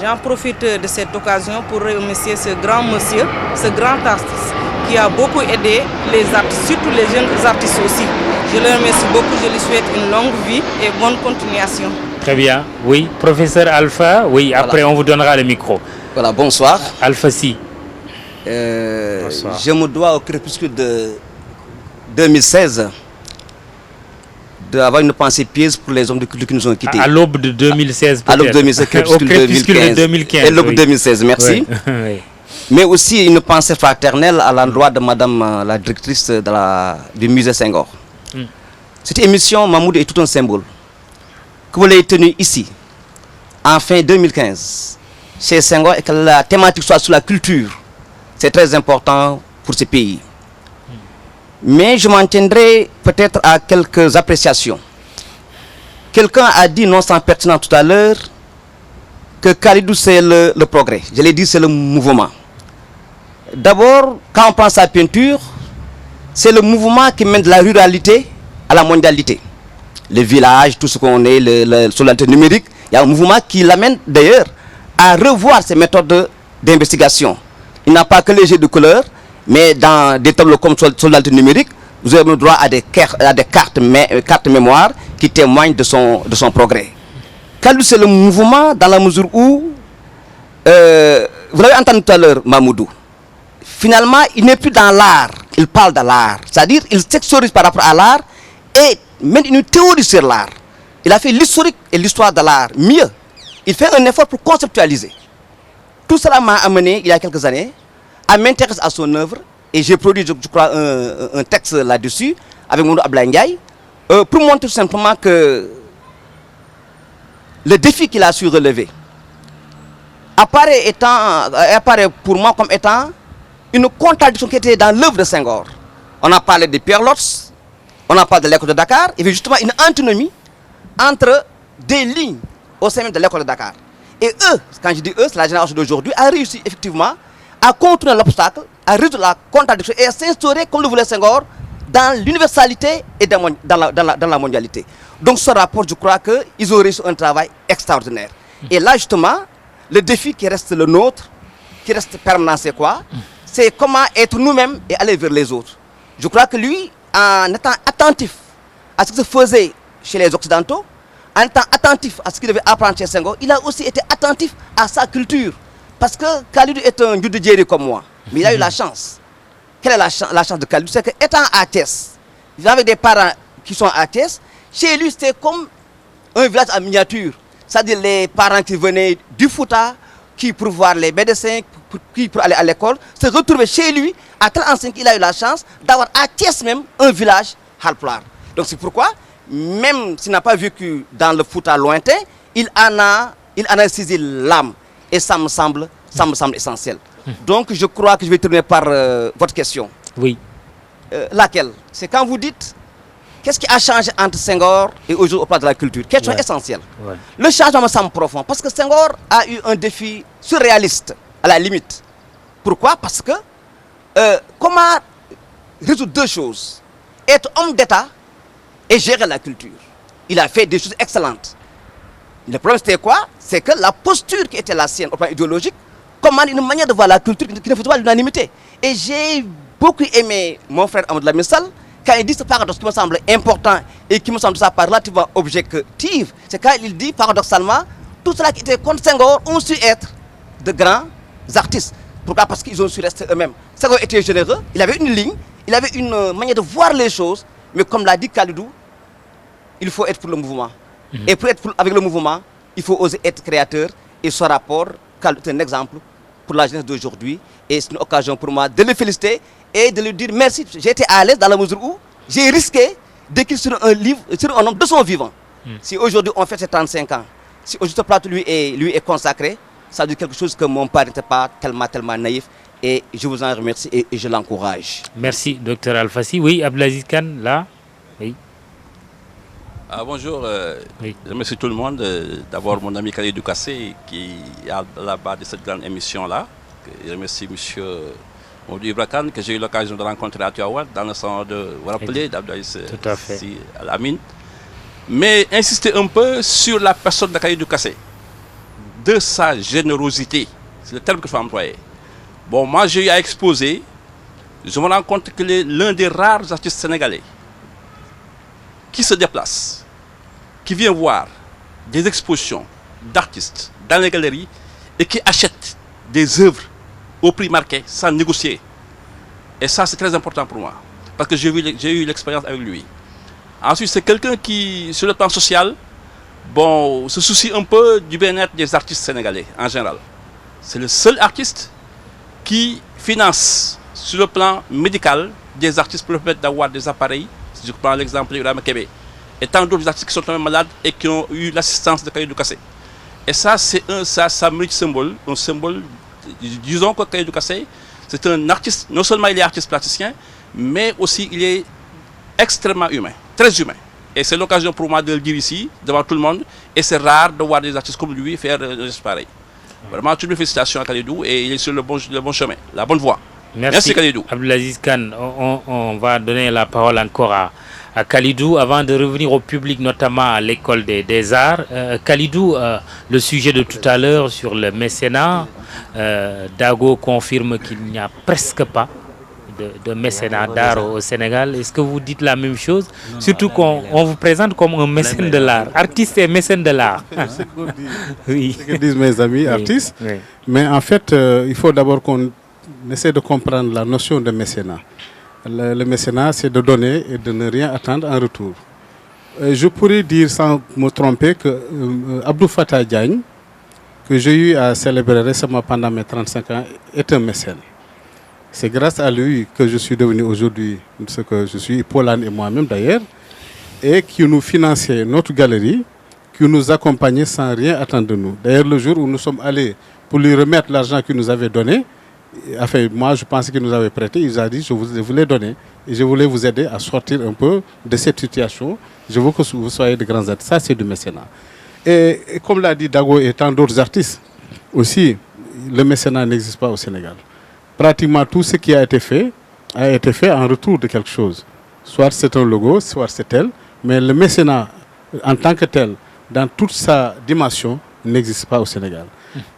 J'en profite de cette occasion pour remercier ce grand monsieur, ce grand artiste qui a beaucoup aidé les artistes, surtout les jeunes artistes aussi. Je le remercie beaucoup, je lui souhaite une longue vie et bonne continuation. Très bien. Oui, professeur Alpha, oui, après on vous donnera le micro. Voilà, bonsoir. Alpha-Si. Je me dois au crépuscule de 2016 d'avoir une pensée pieuse pour les hommes de culture qui nous ont quittés. À l'aube de 2016 peut-être. À l'aube de 2016, crépuscule de 2015. Et l'aube de 2016, merci. Oui. Mais aussi une pensée fraternelle à l'endroit de madame la directrice du musée Senghor. Cette émission, Mahmoud, est tout un symbole. Que vous l'ayez tenue ici, en fin 2015, chez Senghor, et que la thématique soit sur la culture, c'est très important pour ce pays. Mais je m'en tiendrai peut-être à quelques appréciations. Quelqu'un a dit, non sans pertinent tout à l'heure, que Kalidou c'est le progrès. Je l'ai dit, c'est le mouvement. D'abord, quand on pense à la peinture, c'est le mouvement qui mène de la ruralité à la mondialité. Les villages, tout ce qu'on est, sur l'antenne numérique, il y a un mouvement qui l'amène d'ailleurs à revoir ses méthodes d'investigation. Il n'a pas que les jeux de couleurs, mais dans des tableaux comme sur l'antenne numérique, vous avez le droit à des cartes mémoire qui témoignent de son progrès. Kalidou, c'est le mouvement dans la mesure où, vous l'avez entendu tout à l'heure, Mamoudou, finalement, il n'est plus dans l'art, il parle de l'art. C'est-à-dire, il s'exorise par rapport à l'art et mène une théorie sur l'art. Il a fait l'historique et l'histoire de l'art. Mieux, il fait un effort pour conceptualiser. Tout cela m'a amené, il y a quelques années, à m'intéresser à son œuvre. Et j'ai produit, je crois, un texte là-dessus, avec mon Ablaye Ndiaye, pour montrer tout simplement que le défi qu'il a su relever apparaît pour moi comme étant une contradiction qui était dans l'œuvre de Senghor. On a parlé des Pierre Lotz, on a parlé de l'école de Dakar. Il y avait justement une antinomie entre des lignes au sein même de l'école de Dakar. Et eux, quand je dis eux, c'est la génération d'aujourd'hui, a réussi effectivement à contourner l'obstacle, à résoudre la contradiction et à s'instaurer, comme le voulait Senghor, dans l'universalité et dans la mondialité. Donc ce rapport, je crois qu'ils ont réussi un travail extraordinaire. Et là, justement, le défi qui reste le nôtre, qui reste permanent, c'est quoi? C'est comment être nous-mêmes et aller vers les autres. Je crois que lui, en étant attentif à ce qui se faisait chez les Occidentaux, en étant attentif à ce qu'il devait apprendre chez Senghor, il a aussi été attentif à sa culture. Parce que Kalidou est un dieu de Djeri comme moi, mais il a eu la chance. Quelle est la chance de Kalidou? C'est qu'étant à Thiès, il avait des parents qui sont à Thiès, chez lui c'était comme un village en miniature. C'est-à-dire les parents qui venaient du Fouta, qui pour voir les médecins, qui pour aller à l'école, se retrouvaient chez lui, à tel enseigne qu'il a eu la chance d'avoir à Thiès même un village Halplar. Donc c'est pourquoi, même s'il n'a pas vécu dans le Fouta lointain, il en a saisi l'âme. Et ça me semble essentiel. Donc je crois que je vais terminer par votre question. Oui. Laquelle? C'est quand vous dites, qu'est-ce qui a changé entre Senghor et aujourd'hui au plan de la culture? Question essentielle. Ouais. Le changement me semble profond parce que Senghor a eu un défi surréaliste, à la limite. Pourquoi? Parce que comment résoudre deux choses? Être homme d'État et gérer la culture. Il a fait des choses excellentes. Le problème c'était quoi? C'est que la posture qui était la sienne au plan idéologique commande une manière de voir la culture qui ne faisait pas l'unanimité. Et j'ai beaucoup aimé mon frère Amadou Lamissal quand il dit ce paradoxe qui me semble important et qui me semble ça relativement objectif. C'est quand il dit paradoxalement, tout cela qui était contre Senghor ont su être de grands artistes. Pourquoi? Parce qu'ils ont su rester eux-mêmes. Senghor était généreux, il avait une ligne, il avait une manière de voir les choses, mais comme l'a dit Kalidou, il faut être pour le mouvement. Et pour être avec le mouvement, il faut oser être créateur. Et ce rapport, Kalidou est un exemple pour la jeunesse d'aujourd'hui. Et c'est une occasion pour moi de le féliciter et de lui dire merci. J'ai été à l'aise dans la mesure où j'ai risqué d'écrire sur un livre, sur un homme de son vivant. Si aujourd'hui on fait ses 35 ans, si aujourd'hui ce plateau lui est consacré, ça veut dire quelque chose que mon père n'était pas tellement naïf. Et je vous en remercie et je l'encourage. Merci, Dr Alfassi. Oui, Abdelaziz Khan, là. Oui. Bonjour, je remercie tout le monde. D'abord mon ami Kalidou Kassé qui est à la base de cette grande émission-là. Je remercie M. Mamoudou Ibra Kane que j'ai eu l'occasion de rencontrer à Tivaouane dans le sens de vous rappeler d'Abdoulaye Al-Amin. Mais insister un peu sur la personne de Kalidou Kassé, de sa générosité, c'est le terme que je vais employer. Bon, moi j'ai eu à exposer, je me rends compte qu'il est l'un des rares artistes sénégalais qui se déplace, qui vient voir des expositions d'artistes dans les galeries et qui achète des œuvres au prix marqué sans négocier. Et ça, c'est très important pour moi, parce que j'ai eu l'expérience avec lui. Ensuite, c'est quelqu'un qui, sur le plan social, bon, se soucie un peu du bien-être des artistes sénégalais en général. C'est le seul artiste qui finance, sur le plan médical, des artistes pour leur permettre d'avoir des appareils. Si je prends l'exemple de Ibrahima Kébé, et tant d'autres artistes qui sont quand même malades et qui ont eu l'assistance de Kalidou Kassé. Et ça, c'est ça mérite un symbole. Disons que Kalidou Kassé, c'est un artiste, non seulement il est artiste plasticien, mais aussi il est extrêmement humain, très humain. Et c'est l'occasion pour moi de le dire ici, devant tout le monde, et c'est rare de voir des artistes comme lui faire un geste pareil. Vraiment, toutes mes félicitations à Kalidou, et il est sur le bon chemin, la bonne voie. Merci Kalidou. Abdelaziz Kane, on va donner la parole encore à Kalidou avant de revenir au public, notamment à l'école des arts. Kalidou, le sujet de tout à l'heure sur le mécénat, Dago confirme qu'il n'y a presque pas de mécénat d'art au Sénégal. Est-ce que vous dites la même chose? Surtout qu'on vous présente comme un mécène de l'art, artiste et mécène de l'art. C'est ce que disent mes amis artistes. Oui. Mais en fait, il faut d'abord qu'on essaie de comprendre la notion de mécénat. Le mécénat, c'est de donner et de ne rien attendre en retour. Je pourrais dire sans me tromper que Abdou Fattah Diagne, que j'ai eu à célébrer récemment pendant mes 35 ans, est un mécène. C'est grâce à lui que je suis devenu aujourd'hui ce que je suis, Paulane et moi-même d'ailleurs, et qui nous finançait notre galerie, qui nous accompagnait sans rien attendre de nous. D'ailleurs, le jour où nous sommes allés pour lui remettre l'argent qu'il nous avait donné, enfin, moi je pensais qu'il nous avait prêté, il nous a dit je vous l'ai donné et je voulais vous aider à sortir un peu de cette situation. Je veux que vous soyez de grands artistes. Ça, c'est du mécénat. Et comme l'a dit Dago et tant d'autres artistes, aussi, le mécénat n'existe pas au Sénégal. Pratiquement tout ce qui a été fait en retour de quelque chose. Soit c'est un logo, soit c'est tel, mais le mécénat en tant que tel, dans toute sa dimension, n'existe pas au Sénégal.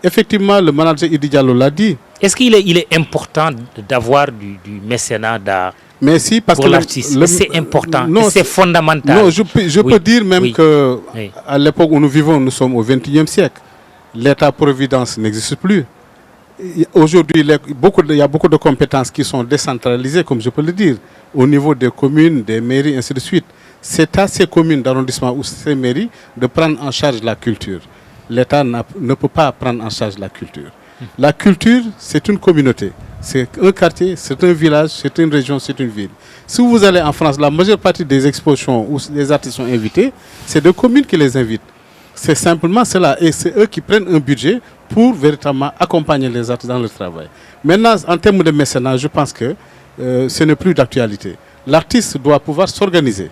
Effectivement, le manager Idi Diallo l'a dit. Est-ce qu'il est important d'avoir du mécénat d'art? Mais si, parce pour l'artiste, c'est important, c'est fondamental. Non, je peux dire même que à l'époque où nous vivons, nous sommes au XXIe siècle. L'État-providence n'existe plus. Aujourd'hui, il y a beaucoup de compétences qui sont décentralisées, comme je peux le dire, au niveau des communes, des mairies, ainsi de suite. C'est à ces communes d'arrondissement ou ces mairies de prendre en charge la culture. L'État ne peut pas prendre en charge la culture. La culture, c'est une communauté. C'est un quartier, c'est un village, c'est une région, c'est une ville. Si vous allez en France, la majeure partie des expositions où les artistes sont invités, c'est des communes qui les invitent. C'est simplement cela. Et c'est eux qui prennent un budget pour véritablement accompagner les artistes dans leur travail. Maintenant, en termes de mécénat, je pense que ce n'est plus d'actualité. L'artiste doit pouvoir s'organiser.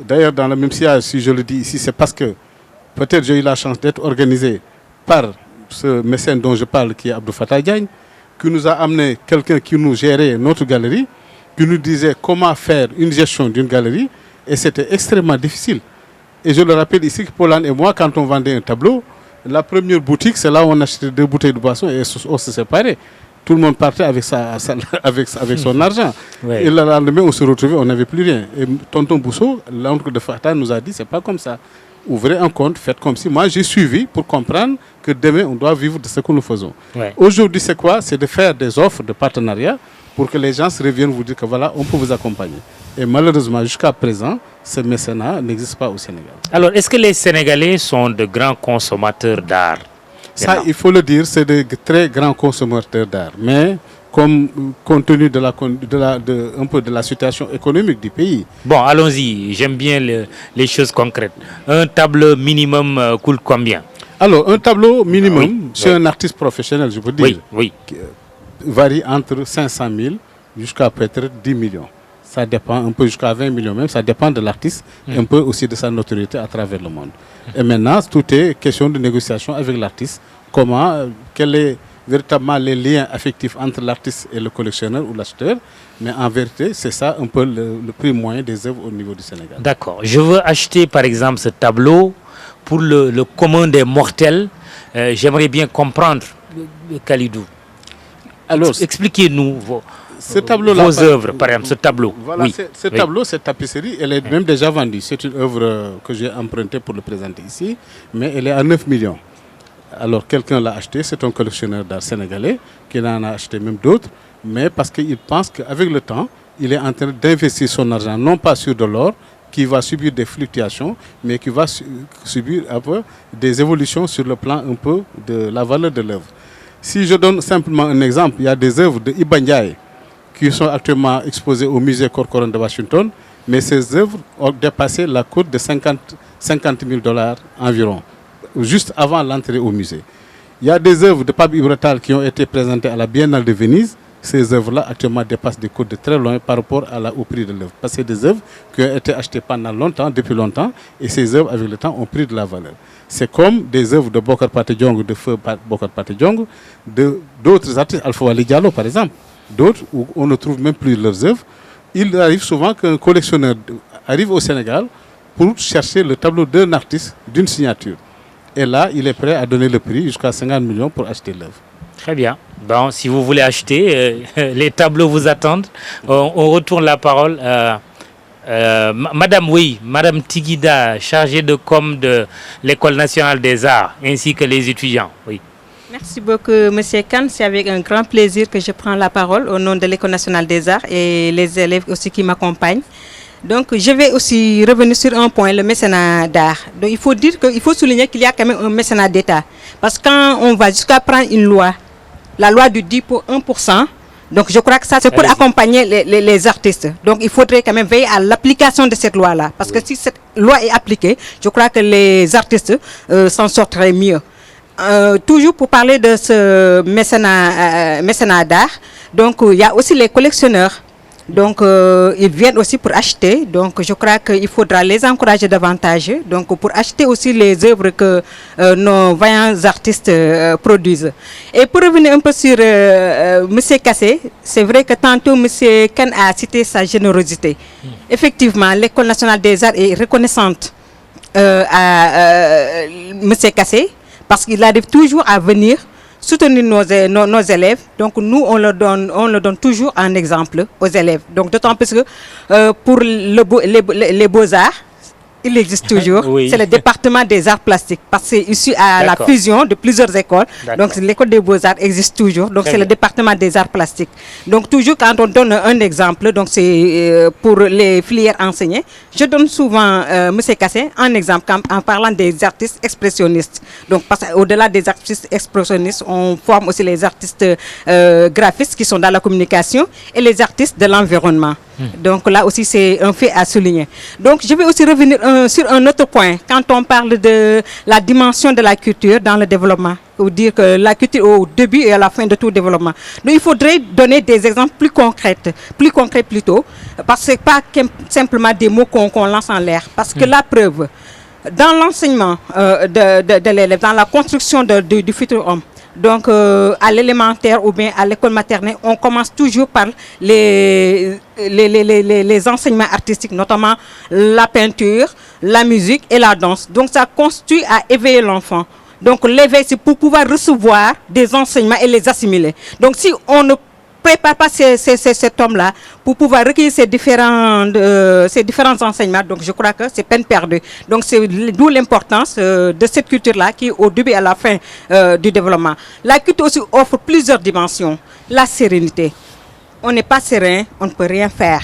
D'ailleurs, dans le même sillage, si je le dis ici, c'est parce que peut-être j'ai eu la chance d'être organisé par ce mécène dont je parle, qui est Abdou Fattah Diagne, qui nous a amené quelqu'un qui nous gérait notre galerie, qui nous disait comment faire une gestion d'une galerie, et c'était extrêmement difficile. Et je le rappelle ici que Paulane et moi, quand on vendait un tableau, la première boutique, c'est là où on achetait 2 bouteilles de boisson et on se séparait. Tout le monde partait avec son argent. Ouais. Et le lendemain, on se retrouvait, on n'avait plus rien. Et tonton Bousso, l'oncle de Fattah, nous a dit, c'est pas comme ça. Ouvrez un compte, faites comme si. Moi, j'ai suivi pour comprendre que demain, on doit vivre de ce que nous faisons. Ouais. Aujourd'hui, c'est quoi? C'est de faire des offres de partenariat pour que les gens se reviennent vous dire que voilà, on peut vous accompagner. Et malheureusement, jusqu'à présent, ce mécénat n'existe pas au Sénégal. Alors, est-ce que les Sénégalais sont de grands consommateurs d'art? Ça, il faut le dire, c'est de très grands consommateurs d'art. Mais compte tenu un peu de la situation économique du pays. Bon, allons-y. J'aime bien les choses concrètes. Un tableau minimum coûte combien? Alors, un tableau minimum, chez un artiste professionnel, je peux dire, oui. Varie entre 500 000 jusqu'à peut-être 10 millions. Ça dépend un peu jusqu'à 20 millions même, ça dépend de l'artiste, un peu aussi de sa notoriété à travers le monde. Et maintenant, tout est question de négociation avec l'artiste. Comment, quel est véritablement les liens affectifs entre l'artiste et le collectionneur ou l'acheteur. Mais en vérité, c'est ça un peu le prix moyen des œuvres au niveau du Sénégal. D'accord. Je veux acheter par exemple ce tableau pour le commun des mortels. J'aimerais bien comprendre, Kalidou. Alors, expliquez-nous vos œuvres, par exemple, ce tableau. Voilà, oui. Ce tableau, cette tapisserie, elle est même déjà vendue. C'est une œuvre que j'ai empruntée pour le présenter ici, mais elle est à 9 millions. Alors, quelqu'un l'a acheté, c'est un collectionneur d'art sénégalais qui en a acheté même d'autres, mais parce qu'il pense qu'avec le temps, il est en train d'investir son argent, non pas sur de l'or, qui va subir des fluctuations, mais qui va subir un peu des évolutions sur le plan un peu de la valeur de l'œuvre. Si je donne simplement un exemple, il y a des œuvres de Iba Ndiaye qui sont actuellement exposées au musée Corcoran de Washington, mais ces œuvres ont dépassé la cote de $50 000 environ, juste avant l'entrée au musée. Il y a des œuvres de Pape Ibra Tall qui ont été présentées à la Biennale de Venise. Ces œuvres-là actuellement dépassent des coûts de très loin par rapport au prix de l'œuvre. Parce que c'est des œuvres qui ont été achetées pendant longtemps, depuis longtemps, et ces œuvres avec le temps ont pris de la valeur. C'est comme des œuvres de Bokar Paté Diong, de feu Bokar Paté Diong, d'autres artistes, Alpha Wali Diallo par exemple, d'autres où on ne trouve même plus leurs œuvres. Il arrive souvent qu'un collectionneur arrive au Sénégal pour chercher le tableau d'un artiste, d'une signature. Et là, il est prêt à donner le prix jusqu'à 50 millions pour acheter l'œuvre. Très bien. Bon, si vous voulez acheter, les tableaux vous attendent. On retourne la parole. Madame Tigida, chargée de com de l'École nationale des arts, ainsi que les étudiants. Oui. Merci beaucoup, M. Khan. C'est avec un grand plaisir que je prends la parole au nom de l'École nationale des arts et les élèves aussi qui m'accompagnent. Donc, je vais aussi revenir sur un point, le mécénat d'art. Donc, il faut souligner qu'il y a quand même un mécénat d'État. Parce que quand on va jusqu'à prendre une loi, la loi du 10 pour 1%, donc je crois que ça c'est pour accompagner les artistes. Donc, il faudrait quand même veiller à l'application de cette loi-là. Parce que si cette loi est appliquée, je crois que les artistes s'en sortiraient mieux. Toujours pour parler de ce mécénat d'art, donc il y a aussi les collectionneurs. Donc, ils viennent aussi pour acheter. Donc, je crois qu'il faudra les encourager davantage. Donc, pour acheter aussi les œuvres que nos vaillants artistes produisent. Et pour revenir un peu sur M. Kassé, c'est vrai que tantôt M. Khan a cité sa générosité. Effectivement, l'École nationale des arts est reconnaissante à M. Kassé parce qu'il arrive toujours à venir soutenir nos élèves. Donc nous, on le donne toujours en exemple aux élèves. Donc d'autant plus que pour les beaux-arts, il existe toujours. Oui. C'est le département des arts plastiques parce que c'est issu à la fusion de plusieurs écoles. Donc l'école des beaux-arts existe toujours. Donc c'est le département des arts plastiques. Donc toujours quand on donne un exemple, donc c'est pour les filières enseignées, je donne souvent M. Kassé un exemple en parlant des artistes expressionnistes. Donc parce qu'au-delà des artistes expressionnistes, on forme aussi les artistes graphistes qui sont dans la communication et les artistes de l'environnement. Donc là aussi c'est un fait à souligner. Donc je vais aussi revenir sur un autre point quand on parle de la dimension de la culture dans le développement, ou dire que la culture au début et à la fin de tout développement. Donc il faudrait donner des exemples plus concrets plutôt, parce que ce n'est pas simplement des mots qu'on lance en l'air. Parce que la preuve, dans l'enseignement de l'élève, dans la construction du futur homme, donc à l'élémentaire ou bien à l'école maternelle, on commence toujours par les enseignements artistiques, notamment la peinture, la musique et la danse. Donc ça constitue à éveiller l'enfant. Donc l'éveil, c'est pour pouvoir recevoir des enseignements et les assimiler. Donc si on ne prépare pas cet homme-là pour pouvoir recueillir ces différents enseignements, donc je crois que c'est peine perdue. Donc c'est d'où l'importance de cette culture-là qui est au début et à la fin du développement. La culture aussi offre plusieurs dimensions. La sérénité. On n'est pas serein, on ne peut rien faire.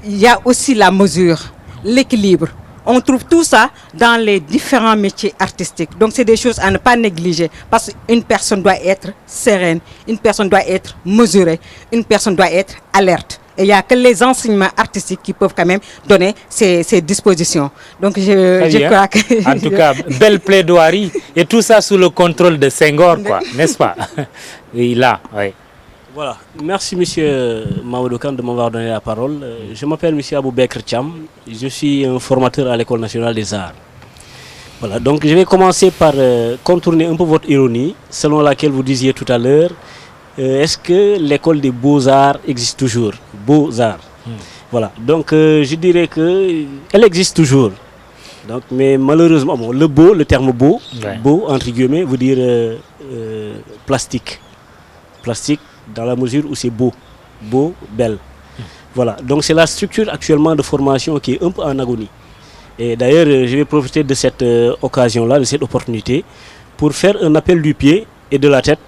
Il y a aussi la mesure, l'équilibre. On trouve tout ça dans les différents métiers artistiques. Donc, c'est des choses à ne pas négliger parce qu'une personne doit être sereine, une personne doit être mesurée, une personne doit être alerte. Et il n'y a que les enseignements artistiques qui peuvent quand même donner ces dispositions. Donc, je crois que... En tout cas, belle plaidoirie. Et tout ça sous le contrôle de Senghor, quoi, n'est-ce pas? Oui, là, oui. Voilà, merci monsieur Mamadou Kane de m'avoir donné la parole. Je m'appelle monsieur Aboubekr Cham, je suis un formateur à l'École nationale des arts. Voilà, donc je vais commencer par contourner un peu votre ironie, selon laquelle vous disiez tout à l'heure, est-ce que l'école des beaux-arts existe toujours? Beaux-arts. Voilà, donc je dirais qu'elle existe toujours. Donc, mais malheureusement, bon, le terme beau, beau entre guillemets, veut dire plastique. Plastique dans la mesure où c'est beau, belle. Voilà, donc c'est la structure actuellement de formation qui est un peu en agonie. Et d'ailleurs, je vais profiter de cette occasion-là, de cette opportunité, pour faire un appel du pied et de la tête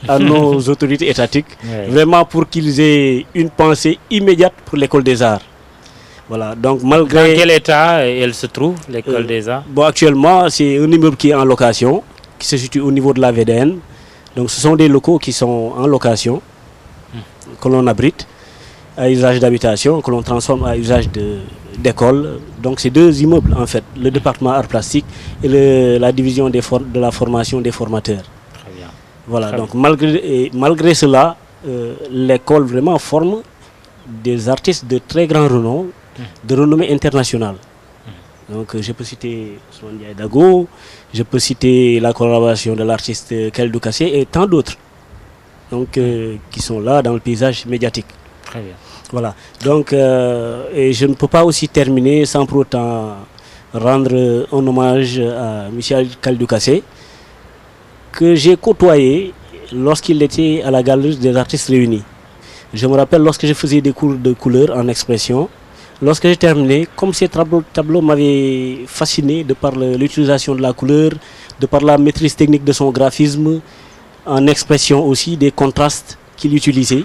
à nos autorités étatiques, vraiment pour qu'ils aient une pensée immédiate pour l'école des arts. Voilà, donc malgré... Dans quel état elle se trouve, l'école des arts? Bon, actuellement, c'est un immeuble qui est en location, qui se situe au niveau de la VDN. Donc ce sont des locaux qui sont en location, que l'on abrite à usage d'habitation, que l'on transforme à usage d'école. Donc c'est deux immeubles en fait, le département art plastique et la division de la formation des formateurs. Très bien. Voilà, Très donc malgré cela, l'école vraiment forme des artistes de très grand renom, de renommée internationale. Donc je peux citer Ousmane Ndiaye Dago, je peux citer la collaboration de l'artiste Kalidou Kassé et tant d'autres donc, qui sont là dans le paysage médiatique. Très bien. Voilà, donc et je ne peux pas aussi terminer sans pour autant rendre un hommage à Michel Kalidou Kassé, que j'ai côtoyé lorsqu'il était à la Galerie des artistes réunis. Je me rappelle lorsque je faisais des cours de couleur en expression, lorsque j'ai terminé, comme ces tableaux m'avaient fasciné de par l'utilisation de la couleur, de par la maîtrise technique de son graphisme, en expression aussi des contrastes qu'il utilisait,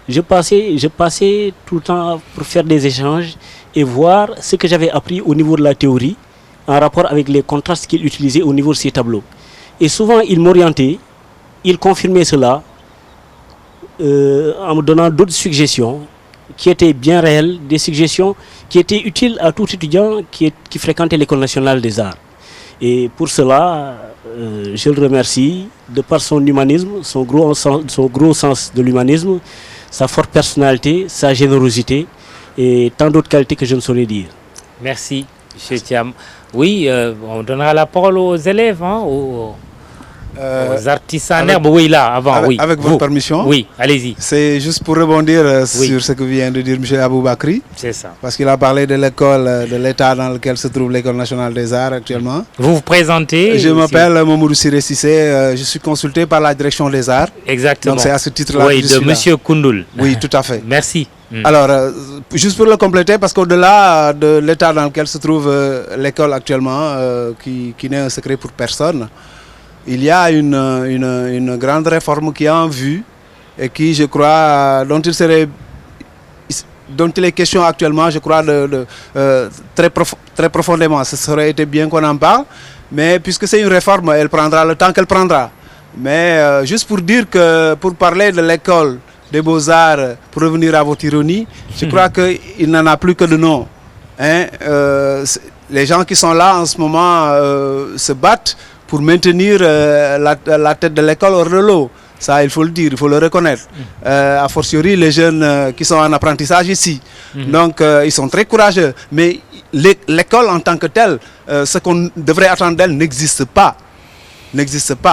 je passais tout le temps pour faire des échanges et voir ce que j'avais appris au niveau de la théorie en rapport avec les contrastes qu'il utilisait au niveau de ses tableaux. Et souvent, il m'orientait, il confirmait cela en me donnant d'autres suggestions qui étaient bien réelles, des suggestions qui étaient utiles à tout étudiant qui fréquentait l'École nationale des arts. Et pour cela, je le remercie de par son humanisme, son gros sens de l'humanisme, sa forte personnalité, sa générosité et tant d'autres qualités que je ne saurais dire. Merci, M. Thiam. Oui, on donnera la parole aux élèves, hein, aux artisans. Oui, là, avant, avec votre permission. Oui, allez-y. C'est juste pour rebondir sur ce que vient de dire M. Aboubakri. C'est ça. Parce qu'il a parlé de l'école, de l'état dans lequel se trouve l'École nationale des arts actuellement. Vous vous présentez? Je m'appelle Mamoudou Siré Sissé, je suis consulté par la direction des arts. Exactement. Donc c'est à ce titre-là que je suis de M. Koundoul. Oui, tout à fait. Merci. Alors, juste pour le compléter, parce qu'au-delà de l'état dans lequel se trouve l'école actuellement, qui n'est un secret pour personne, il y a une grande réforme qui est en vue et qui, je crois, dont il est question actuellement, je crois, très profondément. Ce serait été bien qu'on en parle, mais puisque c'est une réforme, elle prendra le temps qu'elle prendra. Mais juste pour dire que, pour parler de l'école des beaux-arts, pour revenir à votre ironie, je crois qu'il n'en a plus que de nom. Hein? Les gens qui sont là en ce moment se battent pour maintenir la tête de l'école hors de l'eau. Ça, il faut le dire, il faut le reconnaître. A fortiori, les jeunes qui sont en apprentissage ici. Donc, ils sont très courageux. Mais l'école en tant que telle, ce qu'on devrait attendre d'elle n'existe pas.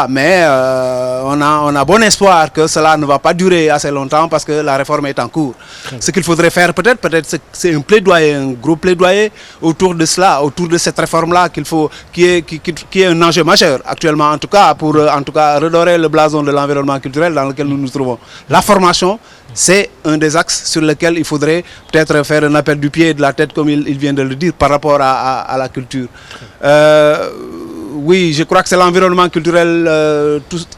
Mais on a bon espoir que cela ne va pas durer assez longtemps parce que la réforme est en cours. Ce qu'il faudrait faire peut-être c'est un plaidoyer, un gros plaidoyer autour de cela, autour de cette réforme-là qui est un enjeu majeur actuellement, en tout cas pour redorer le blason de l'environnement culturel dans lequel nous nous trouvons. La formation, c'est un des axes sur lesquels il faudrait peut-être faire un appel du pied et de la tête, comme il vient de le dire, par rapport à la culture. Oui, je crois que c'est l'environnement culturel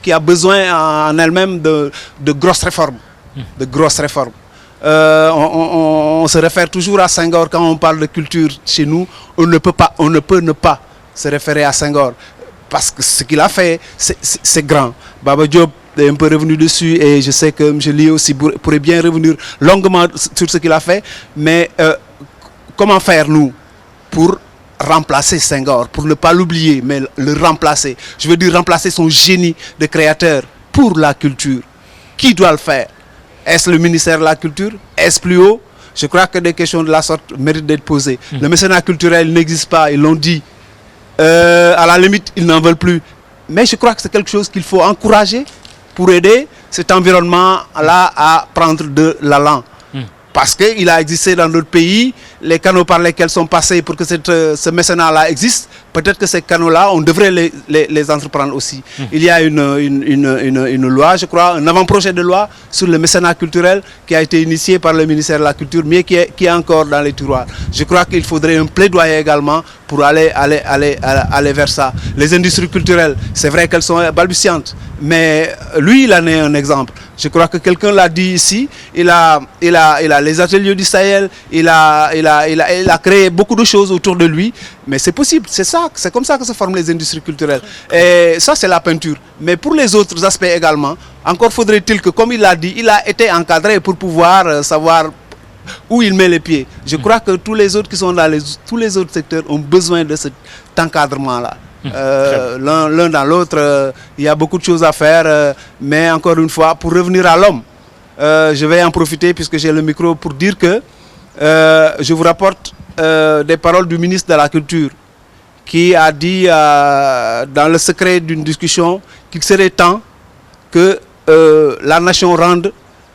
qui a besoin en elle-même de grosses réformes. De grosses réformes. On se réfère toujours à Senghor quand on parle de culture chez nous. On ne peut ne pas se référer à Senghor. Parce que ce qu'il a fait, c'est grand. Baba Diop est un peu revenu dessus et je sais que M. Lee aussi pourrait bien revenir longuement sur ce qu'il a fait. Mais comment faire, nous, pour remplacer Senghor, pour ne pas l'oublier, mais le remplacer. Je veux dire remplacer son génie de créateur pour la culture. Qui doit le faire? Est-ce le ministère de la Culture? Est-ce plus haut? Je crois que des questions de la sorte méritent d'être posées. Le mécénat culturel n'existe pas, ils l'ont dit. À la limite, ils n'en veulent plus. Mais je crois que c'est quelque chose qu'il faut encourager pour aider cet environnement-là à prendre de l'allant. Parce qu'il a existé dans d'autres pays, les canaux par lesquels sont passés pour que ce mécénat-là existe, peut-être que ces canaux-là, on devrait les entreprendre aussi. Il y a une loi, je crois, un avant-projet de loi sur le mécénat culturel qui a été initié par le ministère de la Culture, mais qui est encore dans les tiroirs. Je crois qu'il faudrait un plaidoyer également pour aller vers ça. Les industries culturelles, c'est vrai qu'elles sont balbutiantes, mais lui, il en est un exemple. Je crois que quelqu'un l'a dit ici, il a les ateliers du Sahel, il a créé beaucoup de choses autour de lui, mais c'est possible, c'est comme ça que se forment les industries culturelles. Et ça, c'est la peinture. Mais pour les autres aspects également, encore faudrait-il que, comme il l'a dit, il a été encadré pour pouvoir savoir où il met les pieds. Je crois que tous les autres qui sont dans tous les autres secteurs ont besoin de cet encadrement-là. L'un dans l'autre, il y a beaucoup de choses à faire, mais encore une fois, pour revenir à l'homme, je vais en profiter puisque j'ai le micro pour dire que je vous rapporte des paroles du ministre de la Culture qui a dit dans le secret d'une discussion qu'il serait temps que la nation rende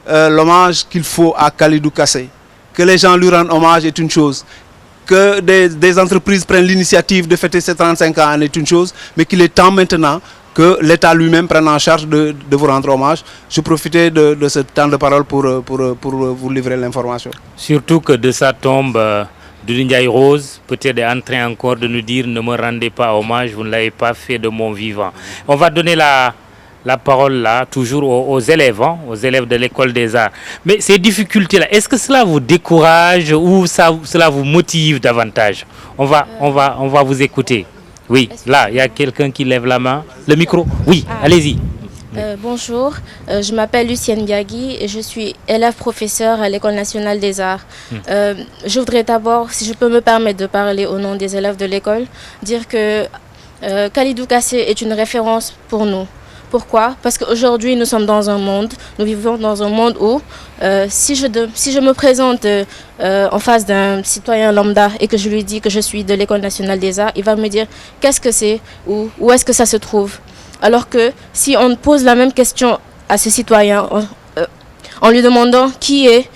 l'hommage qu'il faut à Kalidou Kassé. Que les gens lui rendent hommage est une chose. Que des entreprises prennent l'initiative de fêter ses 35 ans est une chose, mais qu'il est temps maintenant que l'État lui-même prenne en charge de vous rendre hommage. Je profitais de ce temps de parole pour vous livrer l'information. Surtout que de sa tombe, Doudou Rose peut-être est en train encore de nous dire « Ne me rendez pas hommage, vous ne l'avez pas fait de mon vivant ». On va donner la parole là, toujours aux élèves, aux élèves de l'école des arts. Mais ces difficultés-là, est-ce que cela vous décourage ou cela vous motive davantage? On va vous écouter. Oui, là, il y a quelqu'un qui lève la main. Le micro, oui, allez-y. Bonjour, je m'appelle Lucienne Biagui et je suis élève professeur à l'École nationale des arts. Je voudrais d'abord, si je peux me permettre de parler au nom des élèves de l'école, dire que Kalidou Kassé est une référence pour nous. Pourquoi? Parce qu'aujourd'hui, nous sommes dans un monde, nous vivons dans un monde où si je me présente en face d'un citoyen lambda et que je lui dis que je suis de l'École nationale des arts, il va me dire qu'est-ce que c'est, où est-ce que ça se trouve. Alors que si on pose la même question à ce citoyen en lui demandant qui est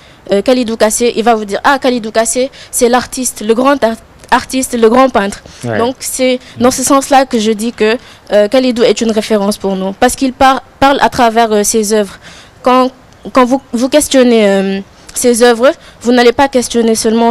Kalidou Kassé, il va vous dire « Ah, Kalidou Kassé, c'est l'artiste, le grand artiste, le grand peintre. » Donc c'est dans ce sens-là que je dis que Kalidou est une référence pour nous. Parce qu'il parle à travers ses œuvres. Quand vous questionnez ces œuvres, vous n'allez pas questionner seulement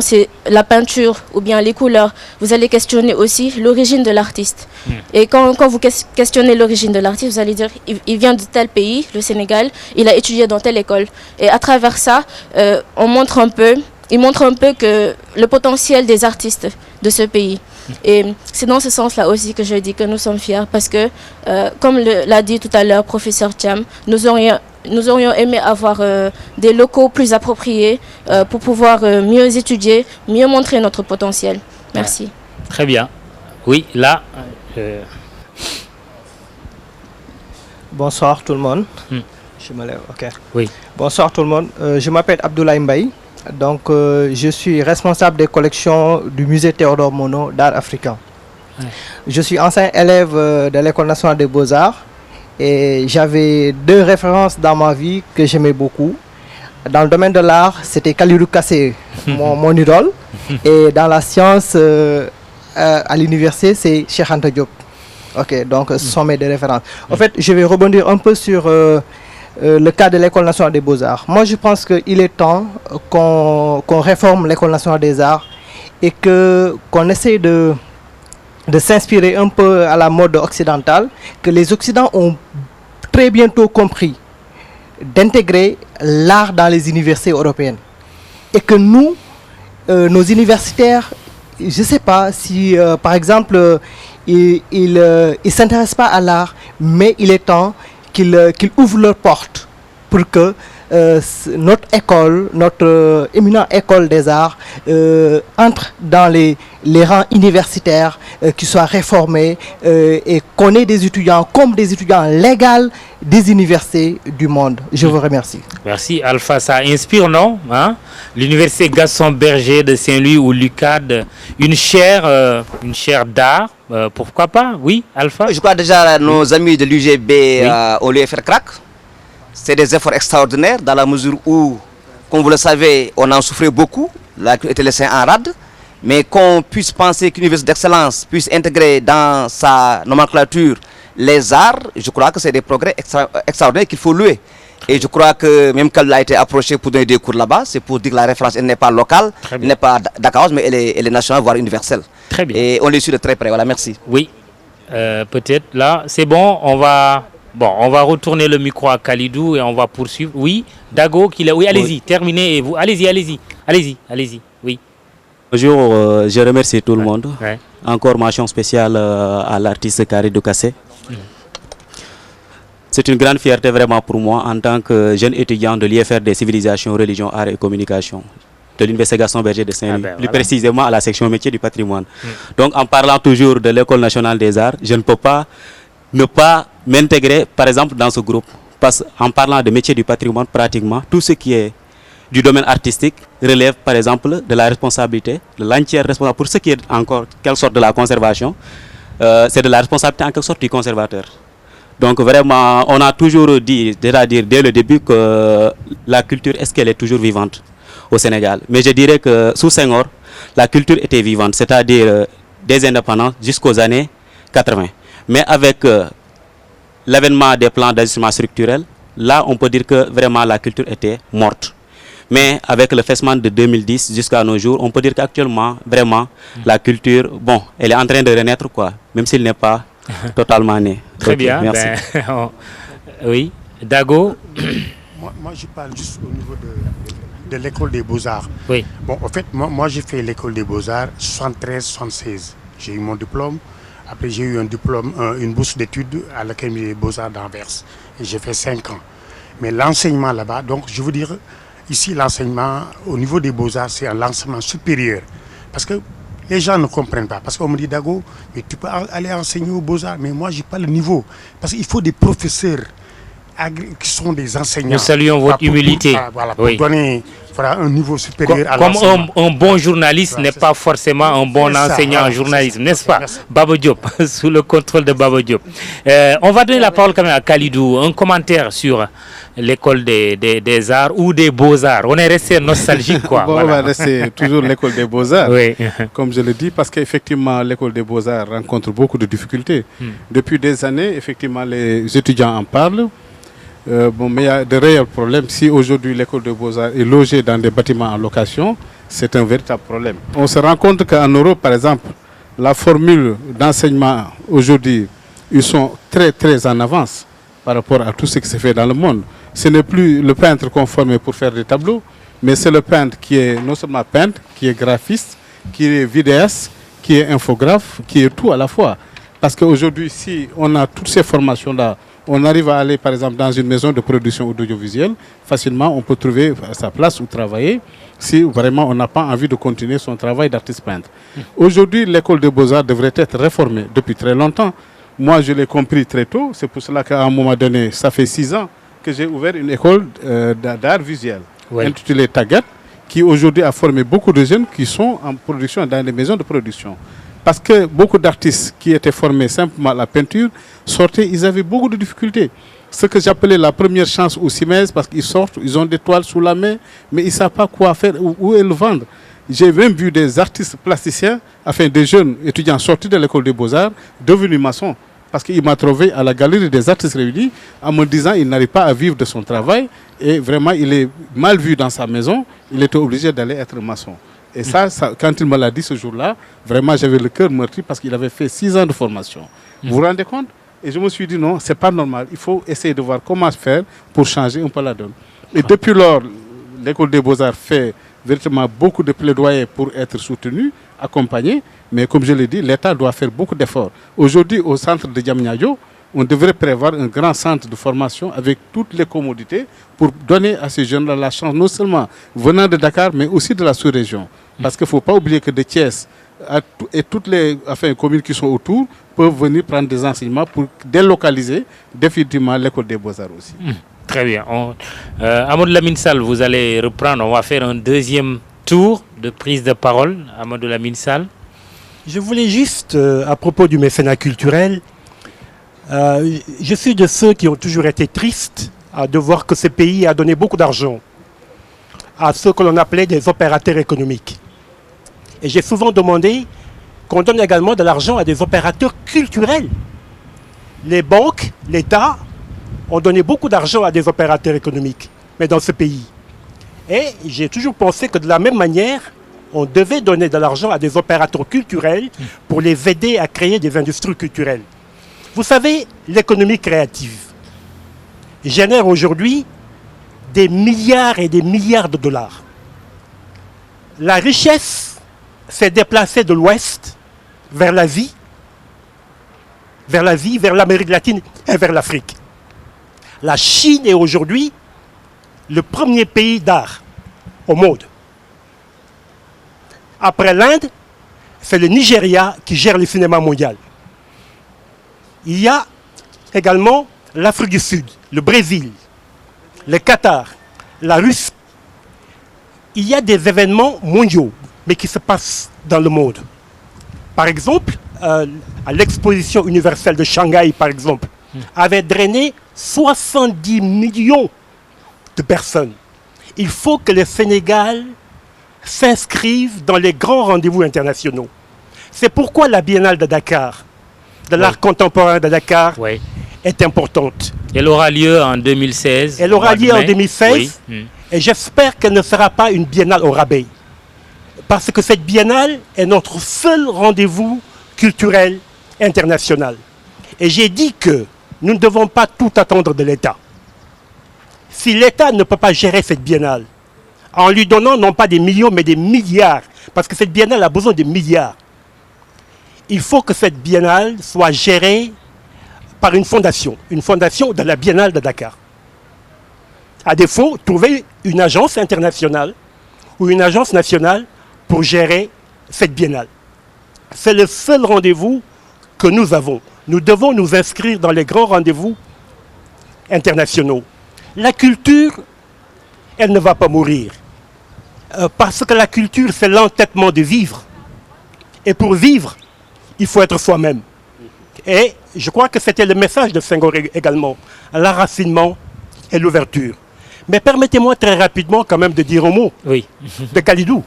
la peinture ou bien les couleurs. Vous allez questionner aussi l'origine de l'artiste. Et quand vous questionnez l'origine de l'artiste, vous allez dire il vient de tel pays, le Sénégal, il a étudié dans telle école. Et à travers ça, il montre un peu que le potentiel des artistes de ce pays. Et c'est dans ce sens-là aussi que je dis que nous sommes fiers parce que, comme l'a dit tout à l'heure professeur Thiam, nous aurions aimé avoir des locaux plus appropriés pour pouvoir mieux étudier, mieux montrer notre potentiel. Merci. Très bien. Oui, là... Bonsoir tout le monde. Je me lève, ok. Oui. Bonsoir tout le monde. Je m'appelle Abdoulaye Mbaye. Donc, je suis responsable des collections du musée Théodore Monod d'art africain. Je suis ancien élève de l'École nationale des beaux-arts et j'avais deux références dans ma vie que j'aimais beaucoup. Dans le domaine de l'art, c'était Kalidou Kassé, mon idole. Et dans la science, à l'université, c'est Cheikh Anta Diop. Ok, donc ce sont mes deux références. En fait, je vais rebondir un peu sur le cas de l'École nationale des beaux-arts. Moi, je pense qu'il est temps qu'on réforme l'École nationale des arts et qu'on essaie de s'inspirer un peu à la mode occidentale, que les Occidentaux ont très bientôt compris d'intégrer l'art dans les universités européennes. Et que nous, nos universitaires, je ne sais pas si, par exemple, ils ne s'intéressent pas à l'art, mais il est temps qu'ils ouvrent leurs portes pour que notre école, notre éminente école des arts entre dans les rangs universitaires, qui soient réformés et qu'on ait des étudiants comme des étudiants légaux des universités du monde. Je vous remercie. Merci Alpha, ça inspire, non, hein? L'université Gaston Berger de Saint-Louis ou l'UCAD, une chaire d'art, pourquoi pas? Oui, Alpha. Je crois déjà nos amis de l'UGB au lieu de faire crack. C'est des efforts extraordinaires dans la mesure où, comme vous le savez, on en souffrait beaucoup, la culture était laissée en rade, mais qu'on puisse penser qu'une université d'excellence puisse intégrer dans sa nomenclature les arts, je crois que c'est des progrès extraordinaires qu'il faut louer. Et je crois que même qu'elle a été approchée pour donner des cours là-bas, c'est pour dire que la référence elle n'est pas locale, elle n'est pas dakaroise, mais elle est nationale, voire universelle. Très bien. Et on les suit de très près. Voilà, merci. Oui, peut-être là, c'est bon, on va retourner le micro à Khalidou et on va poursuivre. Oui, Dago, oui, allez-y, terminez. Et vous, allez-y, oui. Bonjour, je remercie tout le monde. Ouais. Encore mention spéciale à l'artiste Khalidou Kassé. C'est une grande fierté vraiment pour moi en tant que jeune étudiant de l'IFR des civilisations, religion, art et communication de l'Université Gaston Berger de Saint-Louis, plus précisément à la section métier du patrimoine. Donc en parlant toujours de l'École nationale des arts, je ne peux pas ne pas m'intégrer par exemple dans ce groupe. Parce qu'en parlant de métier du patrimoine, pratiquement tout ce qui est du domaine artistique relève par exemple de la responsabilité, de l'entière responsabilité pour ce qui est encore quelque sorte de la conservation, c'est de la responsabilité en quelque sorte du conservateur. Donc vraiment, on a toujours dit, c'est-à-dire dès le début que la culture, est-ce qu'elle est toujours vivante au Sénégal? Mais je dirais que sous Senghor, la culture était vivante, c'est-à-dire des indépendances jusqu'aux années 80. Mais avec l'avènement des plans d'ajustement structurel, là on peut dire que vraiment la culture était morte. Mais avec le FESMAN de 2010 jusqu'à nos jours, on peut dire qu'actuellement, vraiment, la culture, bon, elle est en train de renaître, quoi, même s'il n'est pas totalement né. Très bien, merci. Oui, Dago. Moi, je parle juste au niveau de l'école des Beaux-Arts. Oui. Bon, en fait, moi j'ai fait l'école des Beaux-Arts 73-76. J'ai eu mon diplôme. Après, j'ai eu un diplôme, une bourse d'études à l'Académie des Beaux-Arts d'Anvers. Et j'ai fait 5 ans. Mais l'enseignement là-bas, donc je veux dire, ici, l'enseignement au niveau des Beaux-Arts, c'est un enseignement supérieur. Parce que les gens ne comprennent pas. Parce qu'on me dit, Dago, mais tu peux aller enseigner aux Beaux-Arts. Mais moi, je n'ai pas le niveau. Parce qu'il faut des professeurs qui sont des enseignants. Nous saluons votre humilité. Pour donner un niveau supérieur à l'enseignement. Comme un bon journaliste n'est pas forcément un bon enseignant en journalisme, n'est-ce pas? Baba Diop, sous le contrôle de Baba Diop. On va donner la parole quand même à Khalidou. Un commentaire sur l'école des arts ou des beaux-arts. On est resté nostalgique, quoi. On va rester toujours l'école des beaux-arts, oui. Comme je le dis, parce qu'effectivement, l'école des beaux-arts rencontre beaucoup de difficultés. Depuis des années, effectivement, les étudiants en parlent. Mais il y a de réels problèmes. Si aujourd'hui l'école des beaux-arts est logée dans des bâtiments en location, c'est un véritable problème. On se rend compte qu'en Europe, par exemple, la formule d'enseignement aujourd'hui, ils sont très très en avance par rapport à tout ce qui se fait dans le monde. Ce n'est plus le peintre qu'on forme pour faire des tableaux, mais c'est le peintre qui est non seulement peintre, qui est graphiste, qui est vidéaste, qui est infographe, qui est tout à la fois. Parce qu'aujourd'hui, si on a toutes ces formations-là, on arrive à aller par exemple dans une maison de production audiovisuelle, facilement on peut trouver sa place où travailler si vraiment on n'a pas envie de continuer son travail d'artiste peintre. Aujourd'hui, l'école des beaux-arts devrait être réformée depuis très longtemps. Moi, je l'ai compris très tôt, c'est pour cela qu'à un moment donné, ça fait 6 ans que j'ai ouvert une école d'art visuel intitulée Tagat, qui aujourd'hui a formé beaucoup de jeunes qui sont en production dans les maisons de production. Parce que beaucoup d'artistes qui étaient formés simplement à la peinture sortaient, ils avaient beaucoup de difficultés. Ce que j'appelais la première chance au CIMES, parce qu'ils sortent, ils ont des toiles sous la main, mais ils ne savent pas quoi faire, où le vendre. J'ai même vu des artistes plasticiens, enfin des jeunes étudiants sortis de l'école des beaux-arts, devenus maçons. Parce qu'il m'a trouvé à la galerie des artistes réunis en me disant qu'il n'arrive pas à vivre de son travail et vraiment il est mal vu dans sa maison, il était obligé d'aller être maçon. Et ça, quand il me l'a dit ce jour-là, vraiment j'avais le cœur meurtri parce qu'il avait fait 6 ans de formation. Vous vous rendez compte? Et je me suis dit non, c'est pas normal, il faut essayer de voir comment faire pour changer un peu la donne. Et depuis lors, l'école des beaux-arts fait véritablement beaucoup de plaidoyer pour être soutenue, accompagnée, mais comme je l'ai dit, l'État doit faire beaucoup d'efforts. Aujourd'hui, au centre de Diamniadio, on devrait prévoir un grand centre de formation avec toutes les commodités pour donner à ces jeunes-là la chance, non seulement venant de Dakar, mais aussi de la sous-région. Parce qu'il ne faut pas oublier que de Thiès et toutes les communes qui sont autour peuvent venir prendre des enseignements pour délocaliser définitivement l'école des beaux-arts aussi. Très bien. Amadou Lamine Sall, vous allez reprendre. On va faire un deuxième tour de prise de parole. Amadou Lamine Sall. Je voulais juste, à propos du mécénat culturel, je suis de ceux qui ont toujours été tristes de voir que ce pays a donné beaucoup d'argent à ceux que l'on appelait des opérateurs économiques. Et j'ai souvent demandé qu'on donne également de l'argent à des opérateurs culturels. Les banques, l'État ont donné beaucoup d'argent à des opérateurs économiques, mais dans ce pays. Et j'ai toujours pensé que de la même manière, on devait donner de l'argent à des opérateurs culturels pour les aider à créer des industries culturelles. Vous savez, l'économie créative génère aujourd'hui des milliards et des milliards de dollars. La richesse s'est déplacée de l'Ouest vers l'Asie, vers l'Amérique latine et vers l'Afrique. La Chine est aujourd'hui le premier pays d'art au monde. Après l'Inde, c'est le Nigeria qui gère le cinéma mondial. Il y a également l'Afrique du Sud, le Brésil, le Qatar, la Russie. Il y a des événements mondiaux, mais qui se passent dans le monde. Par exemple, à l'exposition universelle de Shanghai, par exemple, avait drainé 70 millions de personnes. Il faut que le Sénégal s'inscrive dans les grands rendez-vous internationaux. C'est pourquoi la Biennale de Dakar, de l'art contemporain de Dakar, est importante. Elle aura lieu en 2016. Elle aura lieu en 2016 et j'espère qu'elle ne sera pas une biennale au rabais. Parce que cette biennale est notre seul rendez-vous culturel international. Et j'ai dit que nous ne devons pas tout attendre de l'État. Si l'État ne peut pas gérer cette biennale, en lui donnant non pas des millions mais des milliards, parce que cette biennale a besoin de milliards, il faut que cette biennale soit gérée par une fondation de la Biennale de Dakar. À défaut, trouver une agence internationale ou une agence nationale pour gérer cette biennale. C'est le seul rendez-vous que nous avons. Nous devons nous inscrire dans les grands rendez-vous internationaux. La culture, elle ne va pas mourir. Parce que la culture, c'est l'entêtement de vivre. Et pour vivre, il faut être soi-même. Et je crois que c'était le message de Senghor également, l'enracinement et l'ouverture. Mais permettez-moi très rapidement quand même de dire un mot de Kalidou.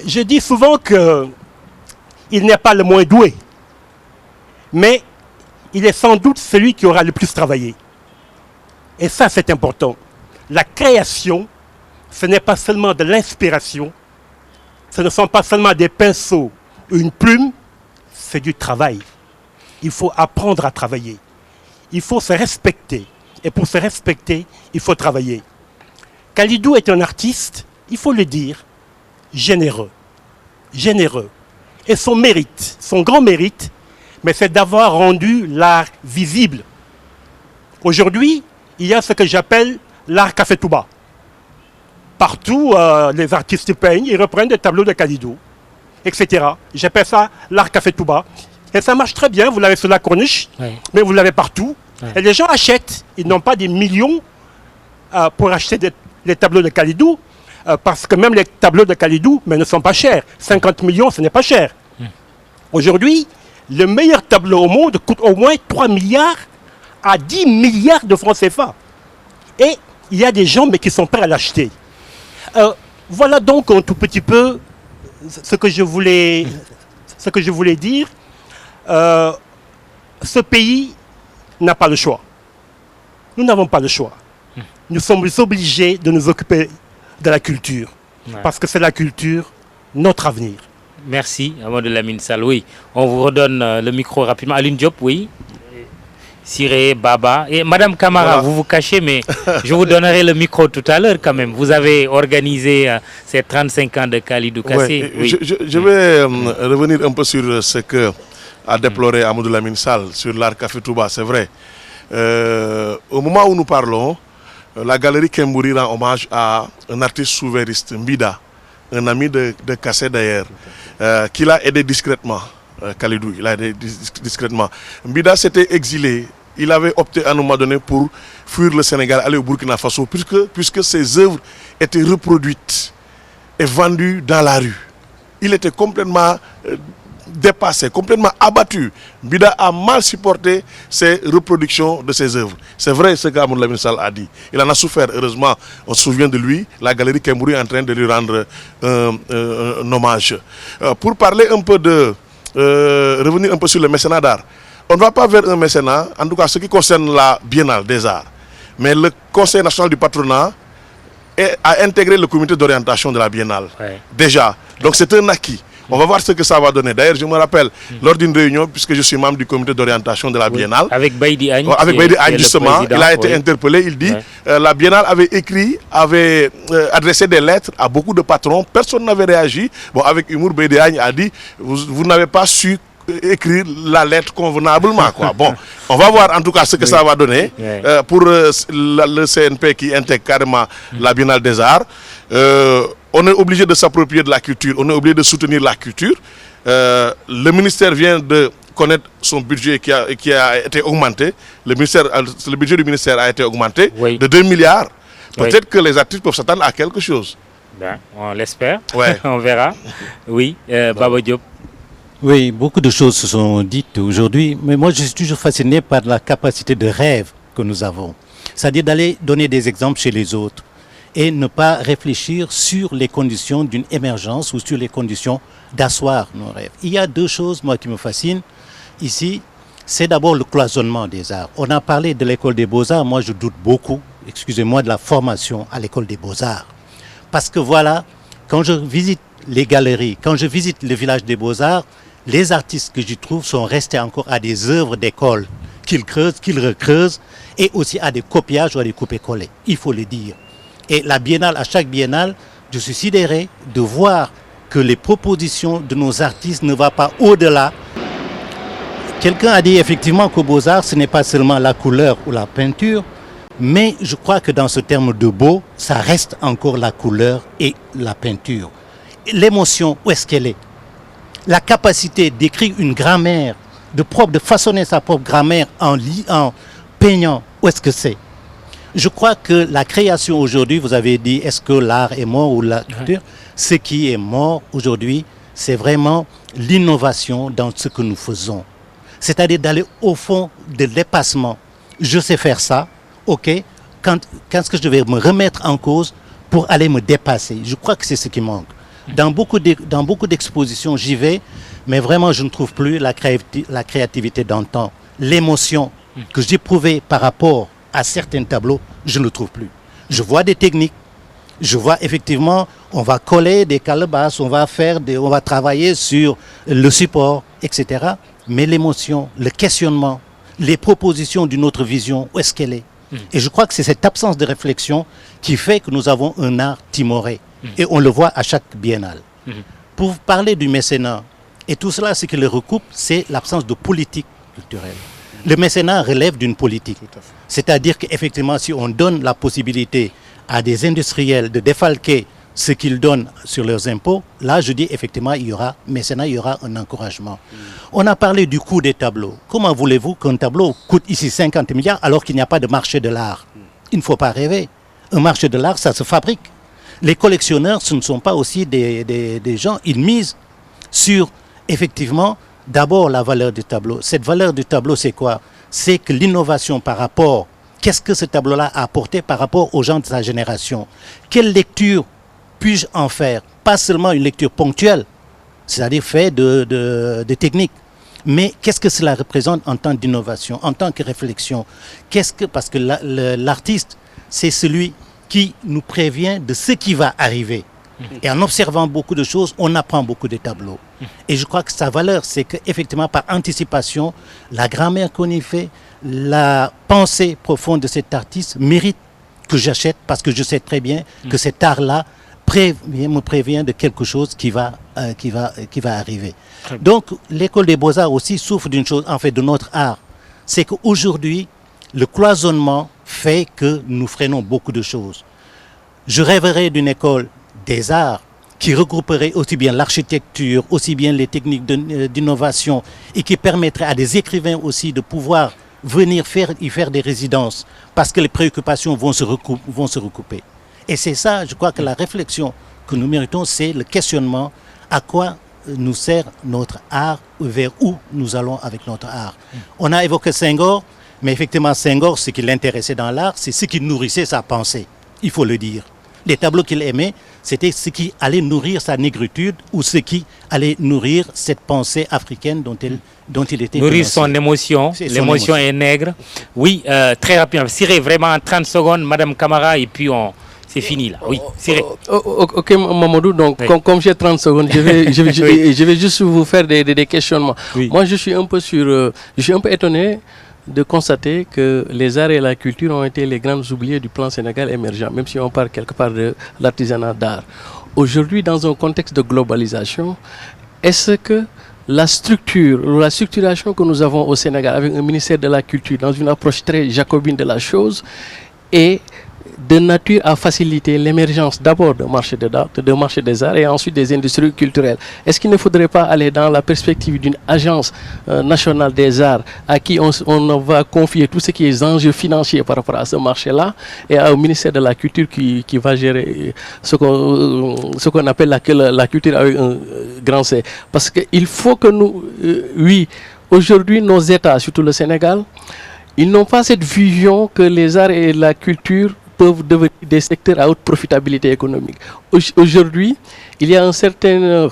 Je dis souvent qu'il n'est pas le moins doué, mais il est sans doute celui qui aura le plus travaillé. Et ça, c'est important. La création, ce n'est pas seulement de l'inspiration, ce ne sont pas seulement des pinceaux, une plume, c'est du travail. Il faut apprendre à travailler. Il faut se respecter. Et pour se respecter, il faut travailler. Kalidou est un artiste, il faut le dire, généreux. Généreux. Et son mérite, son grand mérite, mais c'est d'avoir rendu l'art visible. Aujourd'hui, il y a ce que j'appelle l'art Café Touba. Partout, les artistes peignent, ils reprennent des tableaux de Kalidou, etc. J'appelle ça l'art Café Touba. Et ça marche très bien, vous l'avez sur la corniche, mais vous l'avez partout. Et les gens achètent, ils n'ont pas des millions pour acheter les tableaux de Kalidou, parce que même les tableaux de Kalidou ne sont pas chers. 50 millions, ce n'est pas cher. Aujourd'hui, le meilleur tableau au monde coûte au moins 3 milliards à 10 milliards de francs CFA. Et il y a des gens mais qui sont prêts à l'acheter. Voilà donc un tout petit peu ce que je voulais dire. Ce pays n'a pas le choix. Nous n'avons pas le choix. Nous sommes obligés de nous occuper de la culture. Parce que c'est la culture, notre avenir. Merci, Amadou Lamine Sall. Oui, on vous redonne le micro rapidement. Aline Diop, oui. Siré, Baba. Et Madame Camara, vous vous cachez, mais je vous donnerai le micro tout à l'heure quand même. Vous avez organisé ces 35 ans de Kalidou Kassé. Je vais revenir un peu sur ce que à déplorer Amadou Lamine Sall sur l'art Café Touba, c'est vrai. Au moment où nous parlons, la galerie Kembouri rend hommage à un artiste souverainiste, Mbida, un ami de Kassé d'ailleurs, qui l'a aidé discrètement, Kalidou, il a aidé discrètement. Mbida s'était exilé, il avait opté à un moment donné pour fuir le Sénégal, aller au Burkina Faso, puisque ses œuvres étaient reproduites et vendues dans la rue. Il était complètement dépassé, complètement abattu. Mbida a mal supporté ces reproductions de ses œuvres. C'est vrai ce qu'Amadou Lamine Sall a dit. Il en a souffert, heureusement, on se souvient de lui. La galerie Kembouri est en train de lui rendre un hommage. Pour parler un peu revenir un peu sur le mécénat d'art, on ne va pas vers un mécénat, en tout cas ce qui concerne la Biennale des Arts. Mais le Conseil national du patronat a intégré le comité d'orientation de la Biennale. Ouais. Déjà. Donc c'est un acquis. On va voir ce que ça va donner. D'ailleurs, je me rappelle, lors d'une réunion, puisque je suis membre du comité d'orientation de la Biennale. Avec Baïdi Agne. Avec Baïdi Agne, justement. Il a été interpellé. Il dit, la Biennale avait adressé des lettres à beaucoup de patrons. Personne n'avait réagi. Bon, avec humour, Baïdi Agne a dit, vous n'avez pas su écrire la lettre convenablement, quoi. Bon, on va voir en tout cas ce que ça va donner pour le CNP qui intègre carrément la Biennale des Arts. On est obligé de s'approprier de la culture, on est obligé de soutenir la culture. Le ministère vient de connaître son budget qui a été augmenté. Le budget du ministère a été augmenté de 2 milliards. Peut-être que les artistes peuvent s'attendre à quelque chose. Ben, on l'espère, on verra. Oui, Baba Diop. Oui, beaucoup de choses se sont dites aujourd'hui, mais moi je suis toujours fasciné par la capacité de rêve que nous avons. C'est-à-dire d'aller donner des exemples chez les autres et ne pas réfléchir sur les conditions d'une émergence ou sur les conditions d'asseoir nos rêves. Il y a deux choses, moi, qui me fascinent ici. C'est d'abord le cloisonnement des arts. On a parlé de l'école des beaux-arts. Moi, je doute beaucoup, excusez-moi, de la formation à l'école des beaux-arts. Parce que voilà, quand je visite les galeries, quand je visite le village des beaux-arts, les artistes que j'y trouve sont restés encore à des œuvres d'école qu'ils creusent, qu'ils recreusent, et aussi à des copiages ou à des coupés-collés, il faut le dire. Et la biennale, à chaque biennale, je suis sidéré de voir que les propositions de nos artistes ne vont pas au-delà. Quelqu'un a dit effectivement qu'au Beaux-Arts, ce n'est pas seulement la couleur ou la peinture, mais je crois que dans ce terme de beau, ça reste encore la couleur et la peinture. L'émotion, où est-ce qu'elle est? La capacité d'écrire une grammaire, de façonner sa propre grammaire en peignant, où est-ce que c'est? Je crois que la création aujourd'hui, vous avez dit, est-ce que l'art est mort ou la culture? Ce qui est mort aujourd'hui, c'est vraiment l'innovation dans ce que nous faisons. C'est-à-dire d'aller au fond de dépassement. Je sais faire ça, ok, quand est-ce que je vais me remettre en cause pour aller me dépasser? Je crois que c'est ce qui manque. Dans beaucoup d'expositions, j'y vais, mais vraiment, je ne trouve plus la créativité d'antan. L'émotion que j'éprouvais par rapport à certains tableaux, je ne le trouve plus. Je vois des techniques, je vois effectivement, on va coller des calebasses, on va travailler sur le support, etc. Mais l'émotion, le questionnement, les propositions d'une autre vision, où est-ce qu'elle est? Et je crois que c'est cette absence de réflexion qui fait que nous avons un art timoré. Et on le voit à chaque biennale. Pour parler du mécénat, et tout cela, ce qui le recoupe, c'est l'absence de politique culturelle. Le mécénat relève d'une politique. C'est-à-dire qu'effectivement, si on donne la possibilité à des industriels de défalquer ce qu'ils donnent sur leurs impôts, là, je dis effectivement, il y aura mécénat, il y aura un encouragement. On a parlé du coût des tableaux. Comment voulez-vous qu'un tableau coûte ici 50 milliards alors qu'il n'y a pas de marché de l'art? Il ne faut pas rêver. Un marché de l'art, ça se fabrique. Les collectionneurs, ce ne sont pas aussi des gens, ils misent sur, effectivement, d'abord la valeur du tableau. Cette valeur du tableau, c'est quoi? C'est que l'innovation par rapport, qu'est-ce que ce tableau-là a apporté par rapport aux gens de sa génération? Quelle lecture puis-je en faire? Pas seulement une lecture ponctuelle, c'est-à-dire fait de technique, mais qu'est-ce que cela représente en tant d'innovation, en tant que réflexion? Parce que l'artiste, c'est celui qui nous prévient de ce qui va arriver. Et en observant beaucoup de choses, on apprend beaucoup de tableaux. Et je crois que sa valeur, c'est qu'effectivement, par anticipation, la grammaire qu'on y fait, la pensée profonde de cet artiste mérite que j'achète, parce que je sais très bien que cet art-là prévient de quelque chose qui va arriver. Donc, l'école des beaux-arts aussi souffre d'une chose, en fait, de notre art. C'est qu'aujourd'hui, le cloisonnement fait que nous freinons beaucoup de choses. Je rêverais d'une école des arts qui regrouperait aussi bien l'architecture, aussi bien les techniques d'innovation et qui permettrait à des écrivains aussi de pouvoir venir y faire des résidences parce que les préoccupations vont se recouper. Et c'est ça, je crois que la réflexion que nous méritons, c'est le questionnement à quoi nous sert notre art, vers où nous allons avec notre art. On a évoqué Senghor, mais effectivement Senghor, ce qui l'intéressait dans l'art, c'est ce qui nourrissait sa pensée, il faut le dire. Les tableaux qu'il aimait, c'était ce qui allait nourrir sa négritude ou ce qui allait nourrir cette pensée africaine dont il était... Nourrir son émotion, l'émotion est nègre. Oui, très rapidement. Cyril, vraiment en 30 secondes, Madame Camara, et puis c'est fini là. Oui, Cyril. Ok, Mamadou, donc comme j'ai 30 secondes, je vais juste vous faire des questionnements. Oui. Moi, je suis un peu étonné de constater que les arts et la culture ont été les grandes oubliées du plan Sénégal émergent, même si on parle quelque part de l'artisanat d'art. Aujourd'hui, dans un contexte de globalisation, est-ce que la structure ou la structuration que nous avons au Sénégal avec un ministère de la Culture dans une approche très jacobine de la chose est de nature à faciliter l'émergence d'abord de marché des arts et ensuite des industries culturelles? Est-ce qu'il ne faudrait pas aller dans la perspective d'une agence nationale des arts à qui on va confier tout ce qui est enjeux financiers par rapport à ce marché-là et au ministère de la Culture qui va gérer ce qu'on appelle la culture avec un grand C? Parce qu'il faut que nous... aujourd'hui nos États, surtout le Sénégal, ils n'ont pas cette vision que les arts et la culture peuvent devenir des secteurs à haute profitabilité économique. Aujourd'hui, il y a un certain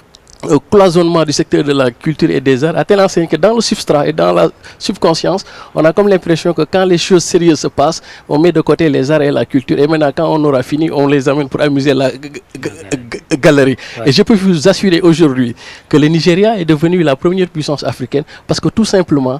cloisonnement du secteur de la culture et des arts, à tel enseigne que dans le substrat et dans la subconscience, on a comme l'impression que quand les choses sérieuses se passent, on met de côté les arts et la culture. Et maintenant, quand on aura fini, on les amène pour amuser la galerie. Ouais. Et je peux vous assurer aujourd'hui que le Nigeria est devenu la première puissance africaine parce que tout simplement,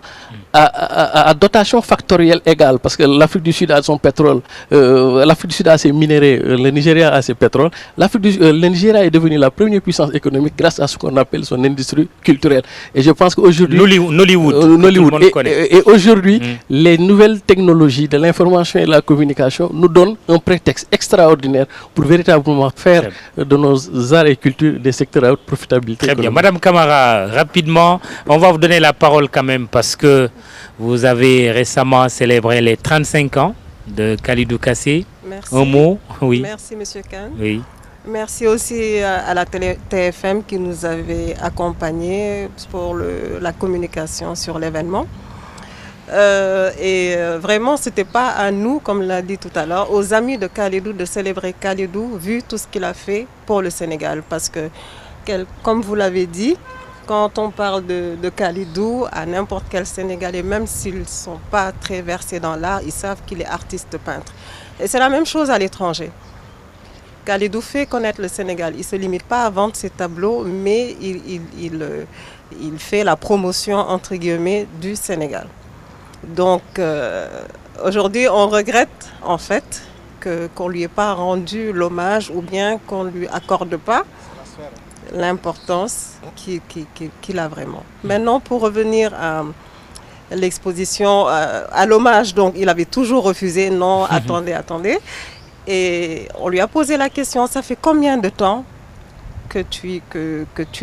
à dotation factorielle égale, parce que l'Afrique du Sud a son pétrole, l'Afrique du Sud a ses minéraux, le Nigeria a ses pétroles, le Nigeria est devenu la première puissance économique grâce à ce qu'on appelle son industrie culturelle. Et je pense qu'aujourd'hui... Nollywood. Et aujourd'hui, les nouvelles technologies de l'information et de la communication nous donnent un prétexte extraordinaire pour véritablement faire de nos arts et cultures des secteurs à haute profitabilité. Très bien. Madame Camara, rapidement, on va vous donner la parole quand même parce que vous avez récemment célébré les 35 ans de Kalidou Kassé. Merci. Un mot, oui. Merci, Monsieur Kane. Oui. Merci aussi à la télé TFM qui nous avait accompagnés pour la communication sur l'événement. Vraiment, ce n'était pas à nous, comme l'a dit tout à l'heure, aux amis de Kalidou de célébrer Kalidou, vu tout ce qu'il a fait pour le Sénégal. Parce que, comme vous l'avez dit, quand on parle de Kalidou, à n'importe quel Sénégalais, même s'ils ne sont pas très versés dans l'art, ils savent qu'il est artiste peintre. Et c'est la même chose à l'étranger. Kalidou fait connaître le Sénégal. Il ne se limite pas à vendre ses tableaux, mais il fait la promotion, entre guillemets, du Sénégal. Donc, aujourd'hui, on regrette, en fait, qu'on ne lui ait pas rendu l'hommage ou bien qu'on ne lui accorde pas l'importance qu'il a vraiment. Maintenant, pour revenir à l'exposition, à l'hommage, donc il avait toujours refusé, non, attendez. Et on lui a posé la question, ça fait combien de temps que tu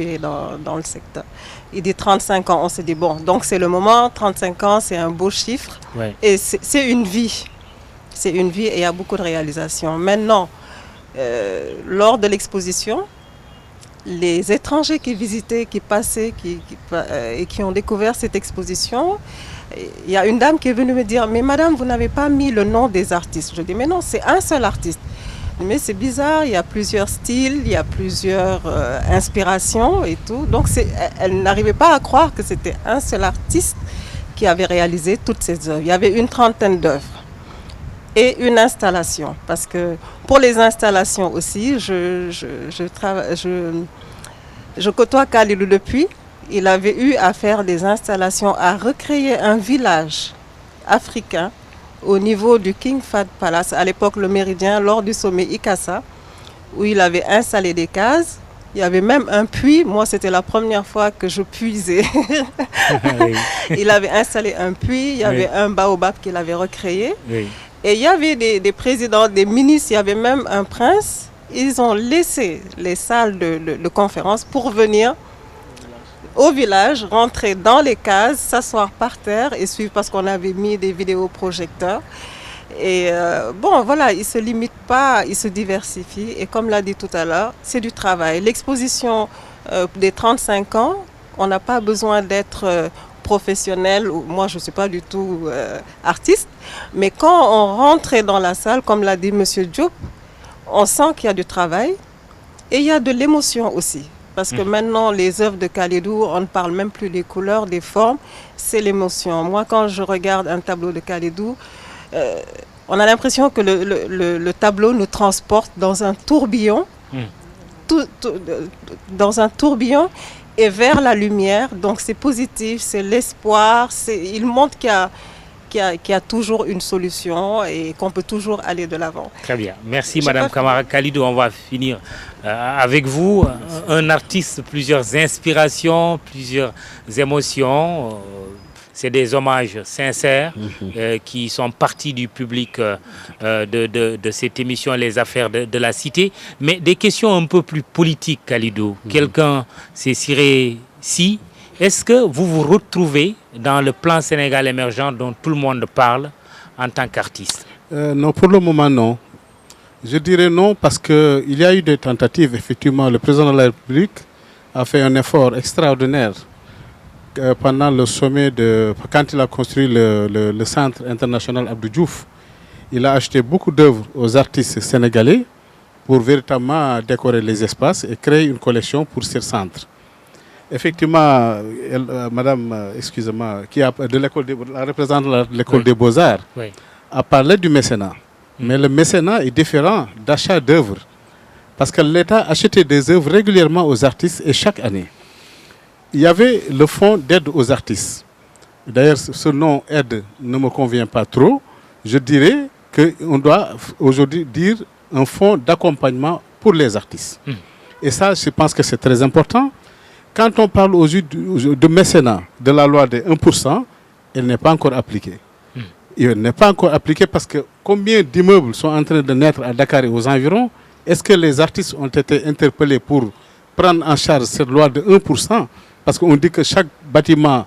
es dans le secteur? Il dit 35 ans, on s'est dit bon, donc c'est le moment, 35 ans, c'est un beau chiffre. Ouais. Et c'est une vie. C'est une vie et il y a beaucoup de réalisations. Maintenant, lors de l'exposition, les étrangers qui visitaient, qui passaient et qui ont découvert cette exposition, il y a une dame qui est venue me dire « Mais madame, vous n'avez pas mis le nom des artistes ». Je dis « Mais non, c'est un seul artiste ». Mais c'est bizarre, il y a plusieurs styles, il y a plusieurs inspirations et tout. Donc elle n'arrivait pas à croire que c'était un seul artiste qui avait réalisé toutes ces œuvres. Il y avait une trentaine d'œuvres et une installation. Parce que pour les installations aussi, je côtoie Kalidou depuis. Il avait eu à faire des installations, à recréer un village africain au niveau du King Fahd Palace, à l'époque le Méridien, lors du sommet Ikassa, où il avait installé des cases. Il y avait même un puits. Moi, c'était la première fois que je puisais. Il avait installé un puits. Il y avait un baobab qu'il avait recréé. Et il y avait des présidents, des ministres. Il y avait même un prince. Ils ont laissé les salles de conférence pour venir au village, rentrer dans les cases, s'asseoir par terre et suivre parce qu'on avait mis des vidéoprojecteurs. Et bon, voilà, il ne se limite pas, il se diversifie. Et comme l'a dit tout à l'heure, c'est du travail. L'exposition des 35 ans, on n'a pas besoin d'être professionnel. Moi, je ne suis pas du tout artiste. Mais quand on rentrait dans la salle, comme l'a dit M. Diop, on sent qu'il y a du travail et il y a de l'émotion aussi. Parce que maintenant, les œuvres de Kalidou, on ne parle même plus des couleurs, des formes, c'est l'émotion. Moi, quand je regarde un tableau de Kalidou, on a l'impression que le tableau nous transporte dans un tourbillon, dans un tourbillon et vers la lumière. Donc c'est positif, c'est l'espoir, il montre qu'il y a toujours une solution et qu'on peut toujours aller de l'avant. Très bien. Merci Madame Camara Kalidou. On va finir avec vous. Un artiste, plusieurs inspirations, plusieurs émotions. C'est des hommages sincères qui sont partis du public de cette émission Les Affaires de la Cité. Mais des questions un peu plus politiques, Kalidou. Quelqu'un, c'est Siré Si. Est-ce que vous vous retrouvez dans le plan Sénégal émergent dont tout le monde parle en tant qu'artiste? Non, pour le moment, non. Je dirais non parce qu'il y a eu des tentatives. Effectivement, le président de la République a fait un effort extraordinaire pendant le sommet quand il a construit le centre international Abdou Diouf. Il a acheté beaucoup d'œuvres aux artistes sénégalais pour véritablement décorer les espaces et créer une collection pour ce centre. Effectivement, madame, excusez-moi, la représentante de l'école des Beaux-Arts a parlé du mécénat. Mais le mécénat est différent d'achat d'œuvres. Parce que l'État achetait des œuvres régulièrement aux artistes et chaque année. Il y avait le fonds d'aide aux artistes. D'ailleurs, ce nom aide ne me convient pas trop. Je dirais qu'on doit aujourd'hui dire un fonds d'accompagnement pour les artistes. Et ça, je pense que c'est très important. Quand on parle aujourd'hui de mécénat, de la loi des 1%, elle n'est pas encore appliquée. Elle n'est pas encore appliquée parce que combien d'immeubles sont en train de naître à Dakar et aux environs? Est-ce que les artistes ont été interpellés pour prendre en charge cette loi de 1%? Parce qu'on dit que chaque bâtiment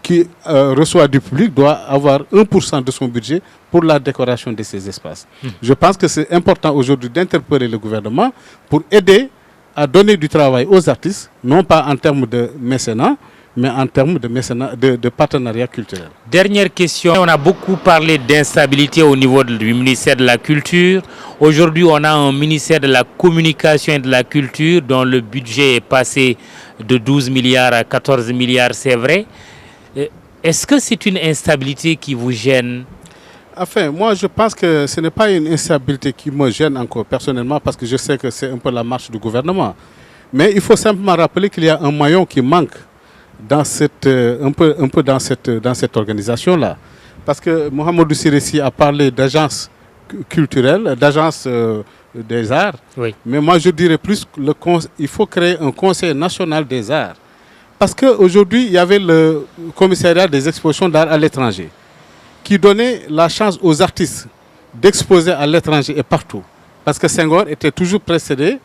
qui reçoit du public doit avoir 1% de son budget pour la décoration de ces espaces. Je pense que c'est important aujourd'hui d'interpeller le gouvernement pour aider à donner du travail aux artistes, non pas en termes de mécénat, mais en termes de mécénat, de partenariat culturel. Dernière question. On a beaucoup parlé d'instabilité au niveau du ministère de la Culture. Aujourd'hui, on a un ministère de la Communication et de la Culture dont le budget est passé de 12 milliards à 14 milliards, c'est vrai. Est-ce que c'est une instabilité qui vous gêne? Enfin, moi, je pense que ce n'est pas une instabilité qui me gêne encore personnellement parce que je sais que c'est un peu la marche du gouvernement. Mais il faut simplement rappeler qu'il y a un maillon qui manque dans un peu dans cette organisation-là. Parce que Mohamedou Siressi a parlé d'agence culturelle, d'agence des arts. Oui. Mais moi, je dirais plus qu'il faut créer un conseil national des arts. Parce qu'aujourd'hui, il y avait le commissariat des expositions d'art à l'étranger qui donnait la chance aux artistes d'exposer à l'étranger et partout. Parce que Senghor était toujours précédé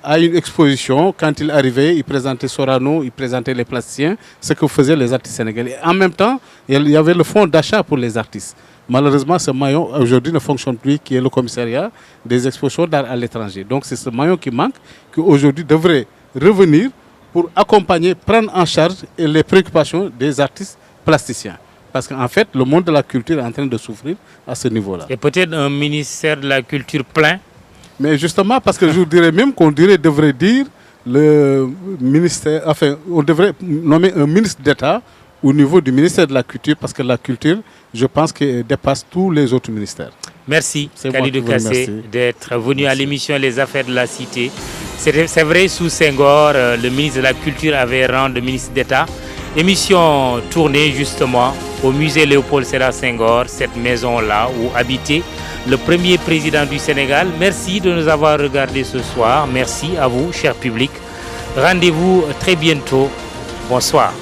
à une exposition. Quand il arrivait, il présentait Sorano, il présentait les plasticiens, ce que faisaient les artistes sénégalais. En même temps, il y avait le fonds d'achat pour les artistes. Malheureusement, ce maillon aujourd'hui ne fonctionne plus, qui est le commissariat des expositions d'art à l'étranger. Donc c'est ce maillon qui manque, qui aujourd'hui devrait revenir pour accompagner, prendre en charge les préoccupations des artistes plasticiens. Parce qu'en fait, le monde de la culture est en train de souffrir à ce niveau-là. Et peut-être un ministère de la Culture plein. Mais justement, parce que je dirais même qu'on devrait dire le ministère, enfin, on devrait nommer un ministre d'État au niveau du ministère de la Culture, parce que la culture, je pense qu'elle dépasse tous les autres ministères. Merci, Kalidou Kassé, d'être venu à l'émission Les Affaires de la Cité. C'est vrai, sous Senghor, le ministre de la Culture avait rang de ministre d'État. Émission tournée justement au musée Léopold Sédar Senghor, cette maison-là où habitait le premier président du Sénégal. Merci de nous avoir regardés ce soir. Merci à vous, cher public. Rendez-vous très bientôt. Bonsoir.